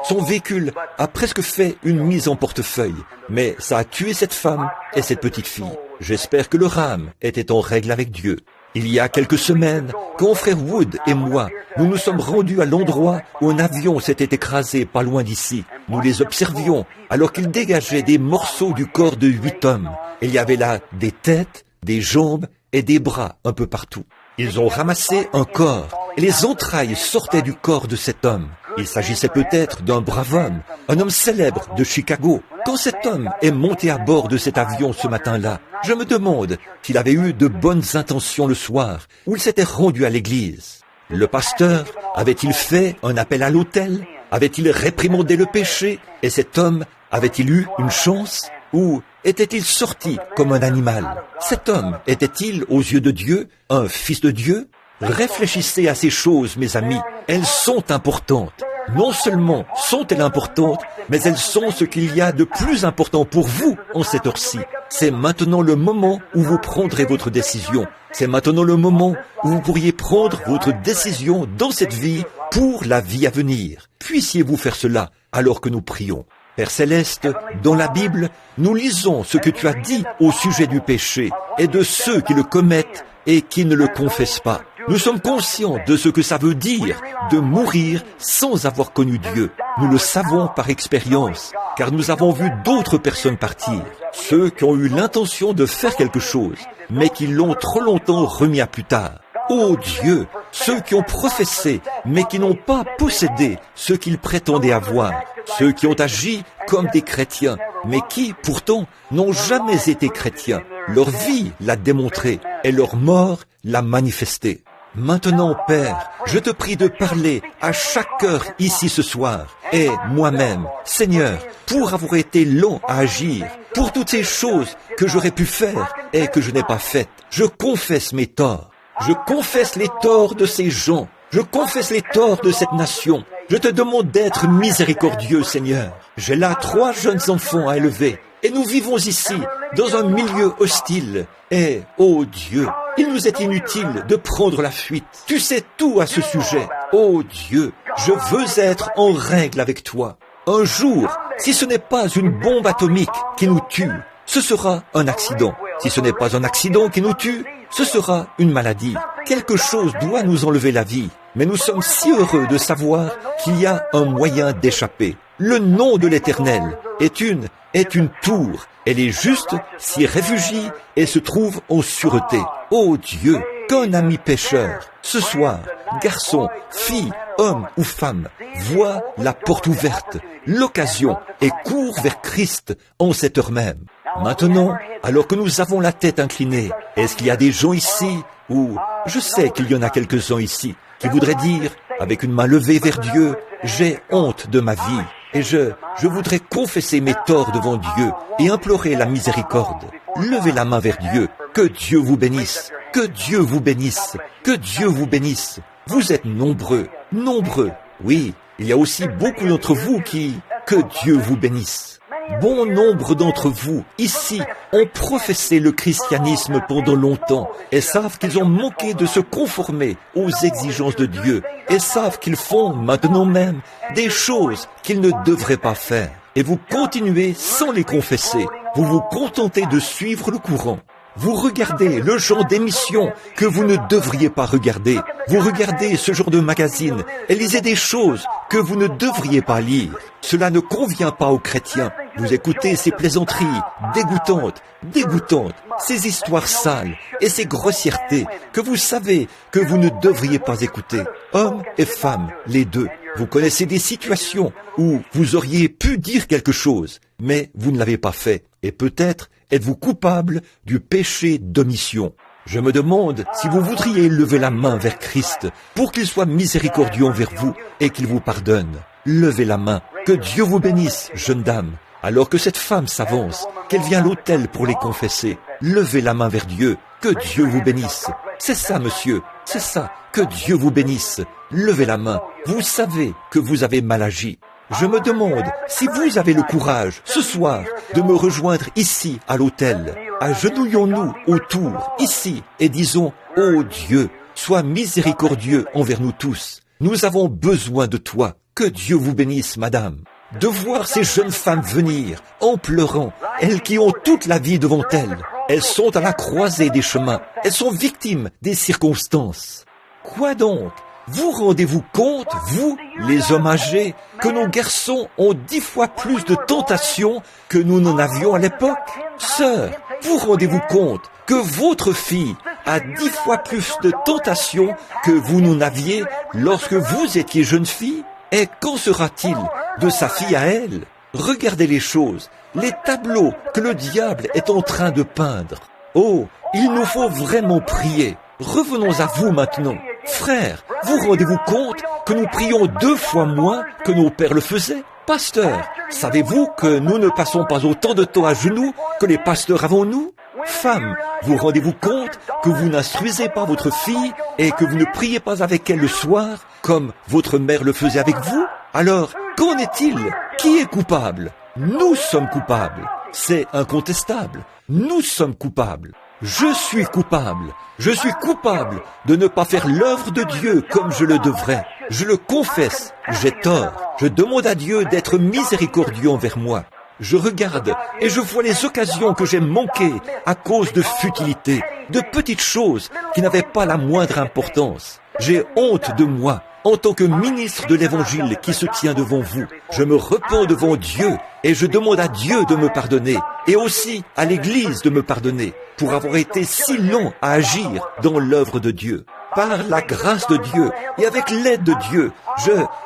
son véhicule a presque fait une mise en portefeuille. Mais ça a tué cette femme et cette petite fille. J'espère que le rame était en règle avec Dieu. Il y a quelques semaines, quand frère Wood et moi, nous nous sommes rendus à l'endroit où un avion s'était écrasé pas loin d'ici. Nous les observions alors qu'ils dégageaient des morceaux du corps de 8 hommes. Il y avait là des têtes, des jambes et des bras un peu partout. Ils ont ramassé un corps et les entrailles sortaient du corps de cet homme. Il s'agissait peut-être d'un brave homme, un homme célèbre de Chicago. Quand cet homme est monté à bord de cet avion ce matin-là, je me demande s'il avait eu de bonnes intentions le soir, ou il s'était rendu à l'église. Le pasteur avait-il fait un appel à l'autel? Avait-il réprimandé le péché? Et cet homme avait-il eu une chance? Ou était-il sorti comme un animal? Cet homme était-il, aux yeux de Dieu, un fils de Dieu? Réfléchissez à ces choses, mes amis. Elles sont importantes. Non seulement sont-elles importantes, mais elles sont ce qu'il y a de plus important pour vous en cette heure-ci. C'est maintenant le moment où vous prendrez votre décision. C'est maintenant le moment où vous pourriez prendre votre décision dans cette vie pour la vie à venir. Puissiez-vous faire cela alors que nous prions. Père Céleste, dans la Bible, nous lisons ce que tu as dit au sujet du péché et de ceux qui le commettent et qui ne le confessent pas. Nous sommes conscients de ce que ça veut dire de mourir sans avoir connu Dieu. Nous le savons par expérience, car nous avons vu d'autres personnes partir. Ceux qui ont eu l'intention de faire quelque chose, mais qui l'ont trop longtemps remis à plus tard. Ô Dieu, ceux qui ont professé, mais qui n'ont pas possédé ce qu'ils prétendaient avoir. Ceux qui ont agi comme des chrétiens, mais qui, pourtant, n'ont jamais été chrétiens. Leur vie l'a démontré et leur mort l'a manifesté. Maintenant, Père, je te prie de parler à chaque cœur ici ce soir, et moi-même, Seigneur, pour avoir été lent à agir, pour toutes ces choses que j'aurais pu faire et que je n'ai pas faites. Je confesse mes torts. Je confesse les torts de ces gens. Je confesse les torts de cette nation. Je te demande d'être miséricordieux, Seigneur. J'ai là 3 jeunes enfants à élever. Et nous vivons ici, dans un milieu hostile. Et, ô Dieu, il nous est inutile de prendre la fuite. Tu sais tout à ce sujet. Ô Dieu, je veux être en règle avec toi. Un jour, si ce n'est pas une bombe atomique qui nous tue, ce sera un accident. Si ce n'est pas un accident qui nous tue, ce sera une maladie. Quelque chose doit nous enlever la vie. Mais nous sommes si heureux de savoir qu'il y a un moyen d'échapper. Le nom de l'Éternel est une tour et les justes s'y réfugient et se trouvent en sûreté. Ô Dieu, qu'un ami pécheur, ce soir, garçon, fille, homme ou femme, voit la porte ouverte, l'occasion et court vers Christ en cette heure même. Maintenant, alors que nous avons la tête inclinée, est-ce qu'il y a des gens ici, ou je sais qu'il y en a quelques-uns ici, qui voudraient dire, avec une main levée vers Dieu, j'ai honte de ma vie, et je voudrais confesser mes torts devant Dieu et implorer la miséricorde. Levez la main vers Dieu, que Dieu vous bénisse, que Dieu vous bénisse, que Dieu vous bénisse. Vous êtes nombreux, nombreux. Oui, il y a aussi beaucoup d'entre vous qui, que Dieu vous bénisse. Bon nombre d'entre vous, ici, ont professé le christianisme pendant longtemps et savent qu'ils ont manqué de se conformer aux exigences de Dieu et savent qu'ils font maintenant même des choses qu'ils ne devraient pas faire. Et vous continuez sans les confesser. Vous vous contentez de suivre le courant. Vous regardez le genre d'émissions que vous ne devriez pas regarder. Vous regardez ce genre de magazines et lisez des choses que vous ne devriez pas lire. Cela ne convient pas aux chrétiens. Vous écoutez ces plaisanteries dégoûtantes, ces histoires sales et ces grossièretés que vous savez que vous ne devriez pas écouter. Hommes et femmes, les deux. Vous connaissez des situations où vous auriez pu dire quelque chose, mais vous ne l'avez pas fait. Et peut-être êtes-vous coupable du péché d'omission. Je me demande si vous voudriez lever la main vers Christ pour qu'il soit miséricordieux envers vous et qu'il vous pardonne. Levez la main. Que Dieu vous bénisse, jeune dame. Alors que cette femme s'avance, qu'elle vient à l'autel pour les confesser. Levez la main vers Dieu. Que Dieu vous bénisse. C'est ça, monsieur. C'est ça. Que Dieu vous bénisse. Levez la main. Vous savez que vous avez mal agi. Je me demande si vous avez le courage, ce soir, de me rejoindre ici, à l'autel. Agenouillons-nous autour, ici, et disons, « Ô Dieu, sois miséricordieux envers nous tous. Nous avons besoin de toi. Que Dieu vous bénisse, madame. » De voir ces jeunes femmes venir, en pleurant, elles qui ont toute la vie devant elles. Elles sont à la croisée des chemins. Elles sont victimes des circonstances. Quoi donc ? Vous rendez-vous compte, vous, les hommes âgés, que nos garçons ont 10 fois plus de tentations que nous n'en avions à l'époque? Sœurs, vous rendez-vous compte que votre fille a 10 fois plus de tentations que vous n'en aviez lorsque vous étiez jeune fille? Et qu'en sera-t-il de sa fille à elle? Regardez les choses, les tableaux que le diable est en train de peindre. Oh, il nous faut vraiment prier. Revenons à vous maintenant. Frères, vous rendez-vous compte que nous prions 2 fois moins que nos pères le faisaient? Pasteur, savez-vous que nous ne passons pas autant de temps à genoux que les pasteurs avant nous? Femmes, vous rendez-vous compte que vous n'instruisez pas votre fille et que vous ne priez pas avec elle le soir comme votre mère le faisait avec vous? Alors, qu'en est-il? Qui est coupable? Nous sommes coupables. C'est incontestable. Nous sommes coupables. Je suis coupable. Je suis coupable de ne pas faire l'œuvre de Dieu comme je le devrais. Je le confesse. J'ai tort. Je demande à Dieu d'être miséricordieux envers moi. Je regarde et je vois les occasions que j'ai manquées à cause de futilités, de petites choses qui n'avaient pas la moindre importance. J'ai honte de moi en tant que ministre de l'Évangile qui se tient devant vous. Je me repens devant Dieu et je demande à Dieu de me pardonner et aussi à l'Église de me pardonner pour avoir été si lent à agir dans l'œuvre de Dieu. Par la grâce de Dieu et avec l'aide de Dieu,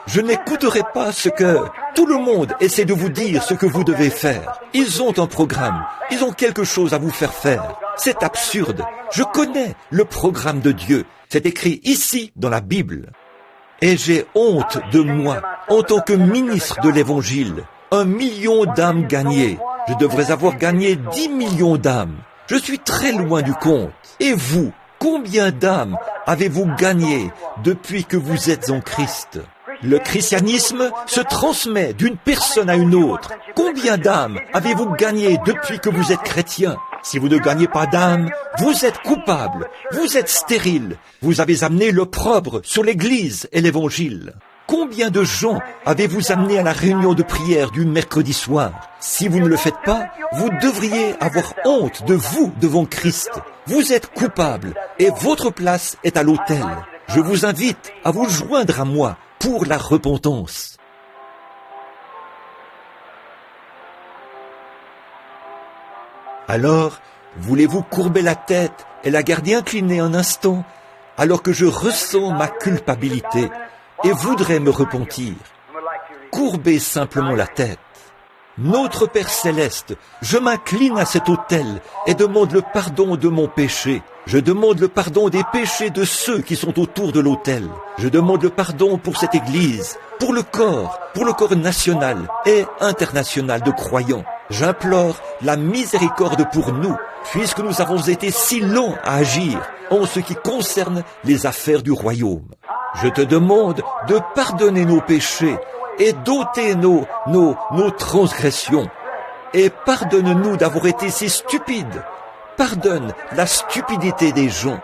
je n'écouterai pas ce que tout le monde essaie de vous dire ce que vous devez faire. Ils ont un programme, ils ont quelque chose à vous faire faire. C'est absurde. Je connais le programme de Dieu. C'est écrit ici dans la Bible. Et j'ai honte de moi en tant que ministre de l'Évangile. 1 million d'âmes gagnées. Je devrais avoir gagné 10 millions d'âmes. Je suis très loin du compte. Et vous, combien d'âmes avez-vous gagné depuis que vous êtes en Christ? Le christianisme se transmet d'une personne à une autre. Combien d'âmes avez-vous gagné depuis que vous êtes chrétien? Si vous ne gagnez pas d'âme, vous êtes coupable, vous êtes stérile, vous avez amené l'opprobre sur l'Église et l'Évangile. Combien de gens avez-vous amené à la réunion de prière du mercredi soir? Si vous ne le faites pas, vous devriez avoir honte de vous devant Christ. Vous êtes coupable et votre place est à l'autel. Je vous invite à vous joindre à moi pour la repentance. Alors, voulez-vous courber la tête et la garder inclinée un instant, alors que je ressens ma culpabilité et voudrais me repentir? Courbez simplement la tête. Notre Père Céleste, je m'incline à cet autel et demande le pardon de mon péché. Je demande le pardon des péchés de ceux qui sont autour de l'autel. Je demande le pardon pour cette Église, pour le corps national et international de croyants. J'implore la miséricorde pour nous, puisque nous avons été si lents à agir en ce qui concerne les affaires du royaume. Je te demande de pardonner nos péchés et d'ôter nos transgressions. Et pardonne-nous d'avoir été si stupides. Pardonne la stupidité des gens.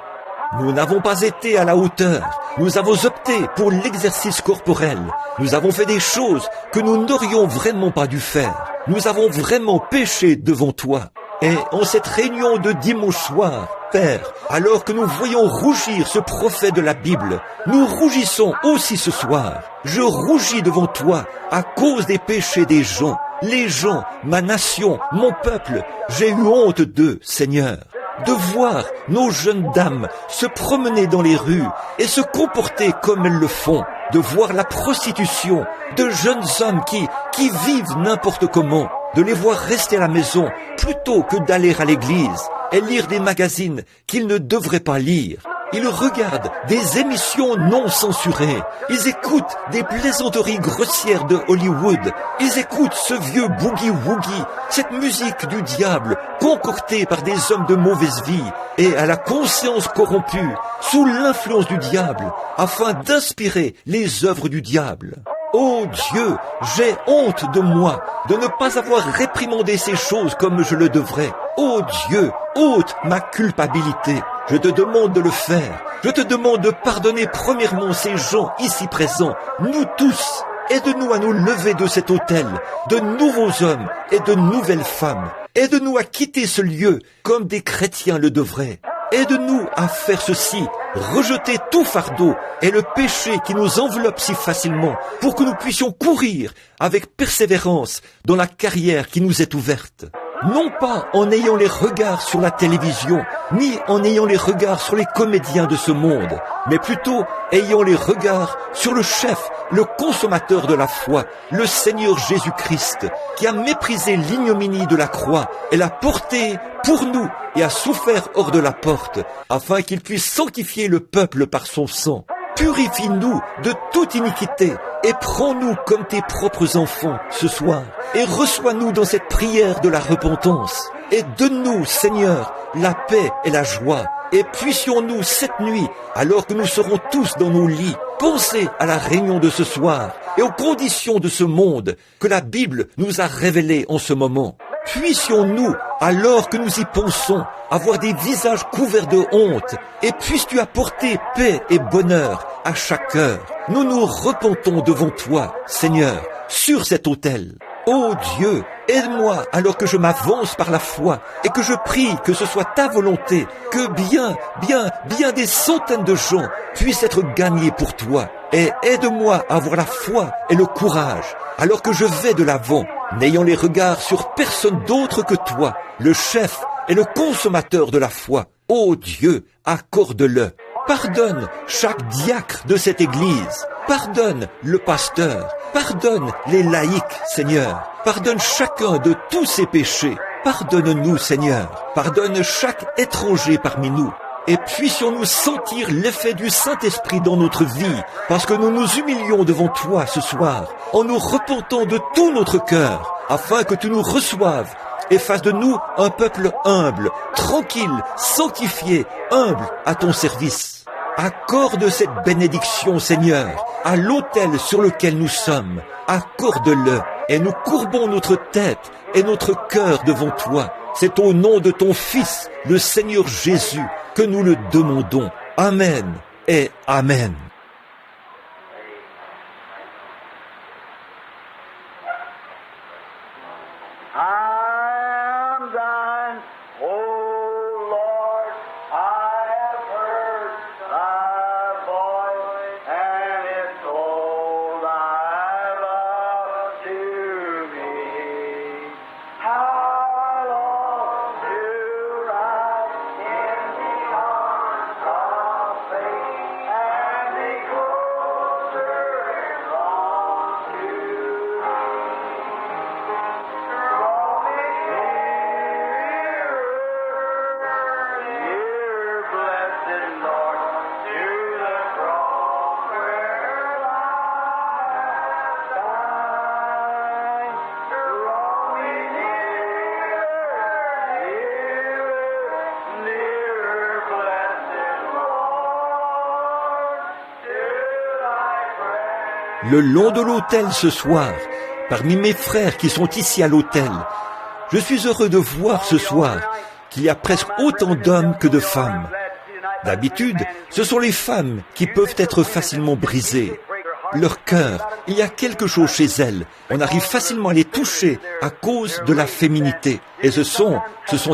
Nous n'avons pas été à la hauteur. Nous avons opté pour l'exercice corporel. Nous avons fait des choses que nous n'aurions vraiment pas dû faire. Nous avons vraiment péché devant toi. Et en cette réunion de dimanche soir, Père, alors que nous voyons rougir ce prophète de la Bible, nous rougissons aussi ce soir. Je rougis devant toi à cause des péchés des gens. Les gens, ma nation, mon peuple, j'ai eu honte d'eux, Seigneur. De voir nos jeunes dames se promener dans les rues et se comporter comme elles le font. De voir la prostitution de jeunes hommes qui vivent n'importe comment. De les voir rester à la maison plutôt que d'aller à l'église et lire des magazines qu'ils ne devraient pas lire. Ils regardent des émissions non censurées. Ils écoutent des plaisanteries grossières de Hollywood. Ils écoutent ce vieux boogie-woogie, cette musique du diable concoctée par des hommes de mauvaise vie et à la conscience corrompue, sous l'influence du diable, afin d'inspirer les œuvres du diable. Oh Dieu, j'ai honte de moi, de ne pas avoir réprimandé ces choses comme je le devrais. Oh Dieu, ôte ma culpabilité. Je te demande de le faire. Je te demande de pardonner premièrement ces gens ici présents, nous tous. Aide-nous à nous lever de cet autel, de nouveaux hommes et de nouvelles femmes. Aide-nous à quitter ce lieu comme des chrétiens le devraient. Aide-nous à faire ceci, rejeter tout fardeau et le péché qui nous enveloppe si facilement pour que nous puissions courir avec persévérance dans la carrière qui nous est ouverte. Non pas en ayant les regards sur la télévision, ni en ayant les regards sur les comédiens de ce monde, mais plutôt ayant les regards sur le chef, le consommateur de la foi, le Seigneur Jésus-Christ, qui a méprisé l'ignominie de la croix et l'a porté pour nous et a souffert hors de la porte, afin qu'il puisse sanctifier le peuple par son sang. Purifie-nous de toute iniquité et prends-nous comme tes propres enfants ce soir et reçois-nous dans cette prière de la repentance et donne-nous, Seigneur, la paix et la joie et puissions-nous cette nuit, alors que nous serons tous dans nos lits, penser à la réunion de ce soir et aux conditions de ce monde que la Bible nous a révélées en ce moment. Puissions-nous, alors que nous y pensons, avoir des visages couverts de honte, et puisses-tu apporter paix et bonheur à chaque cœur. Nous nous repentons devant toi, Seigneur, sur cet autel. Ô Dieu, aide-moi alors que je m'avance par la foi et que je prie que ce soit ta volonté, que bien des centaines de gens puissent être gagnés pour toi. Et aide-moi à avoir la foi et le courage alors que je vais de l'avant, n'ayant les regards sur personne d'autre que toi, le chef et le consommateur de la foi. Ô Dieu, accorde-le. Pardonne chaque diacre de cette église. Pardonne le pasteur. Pardonne les laïcs, Seigneur. Pardonne chacun de tous ses péchés. Pardonne-nous, Seigneur. Pardonne chaque étranger parmi nous. Et puissions-nous sentir l'effet du Saint-Esprit dans notre vie, parce que nous nous humilions devant toi ce soir, en nous repentant de tout notre cœur, afin que tu nous reçoives et fasses de nous un peuple humble, tranquille, sanctifié, humble à ton service. Accorde cette bénédiction, Seigneur, à l'autel sur lequel nous sommes. Accorde-le, et nous courbons notre tête et notre cœur devant toi. C'est au nom de ton Fils, le Seigneur Jésus, que nous le demandons. Amen et Amen. How long le long de l'autel ce soir, parmi mes frères qui sont ici à l'autel. Je suis heureux de voir ce soir qu'il y a presque autant d'hommes que de femmes. D'habitude, ce sont les femmes qui peuvent être facilement brisées. Leur cœur, il y a quelque chose chez elles. On arrive facilement à les toucher à cause de la féminité. Et ce sont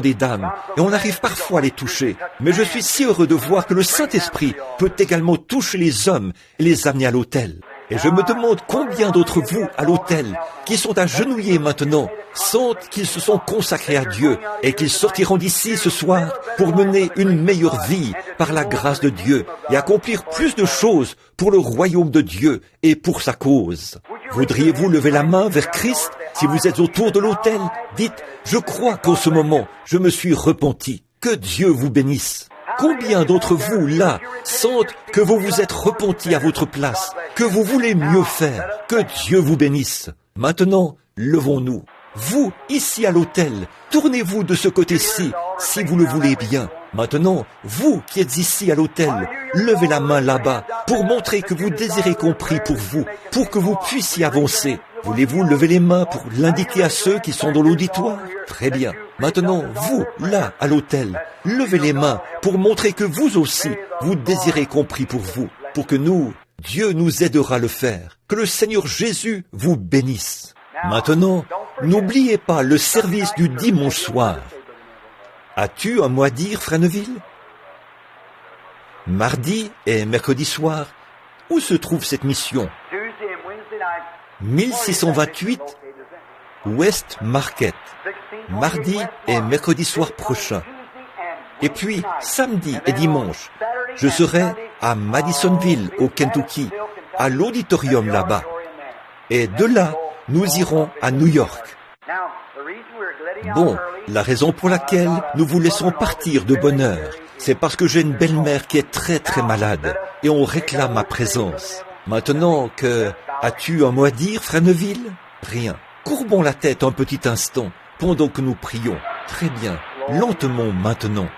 des dames. Et on arrive parfois à les toucher. Mais je suis si heureux de voir que le Saint-Esprit peut également toucher les hommes et les amener à l'autel. Et je me demande combien d'entre vous, à l'autel, qui sont agenouillés maintenant, sentent qu'ils se sont consacrés à Dieu et qu'ils sortiront d'ici ce soir pour mener une meilleure vie par la grâce de Dieu et accomplir plus de choses pour le royaume de Dieu et pour sa cause. Voudriez-vous lever la main vers Christ si vous êtes autour de l'autel? Dites, je crois qu'en ce moment, je me suis repenti. Que Dieu vous bénisse. Combien d'entre vous, là, sentent que vous vous êtes repentis à votre place, que vous voulez mieux faire? Que Dieu vous bénisse. Maintenant, levons-nous. Vous, ici à l'autel, tournez-vous de ce côté-ci, si vous le voulez bien. Maintenant, vous qui êtes ici à l'autel, levez la main là-bas pour montrer que vous désirez qu'on prie pour vous, pour que vous puissiez avancer. Voulez-vous lever les mains pour l'indiquer à ceux qui sont dans l'auditoire? Très bien. Maintenant, vous, là, à l'autel, levez les mains pour montrer que vous aussi, vous désirez qu'on prie pour vous, pour que Dieu nous aidera à le faire. Que le Seigneur Jésus vous bénisse. Maintenant, n'oubliez pas le service du dimanche soir. As-tu un mot à dire, Frère Neville? Mardi et mercredi soir, où se trouve cette mission? 1628 West Market, mardi et mercredi soir prochain. Et puis, samedi et dimanche, je serai à Madisonville, au Kentucky, à l'auditorium là-bas. Et de là, nous irons à New York. Bon, la raison pour laquelle nous vous laissons partir de bonne heure, c'est parce que j'ai une belle-mère qui est très très malade et on réclame ma présence. Maintenant que... As-tu un mot à dire, Frère Neville? Rien. Courbons la tête un petit instant pendant que nous prions. Très bien. Lentement maintenant.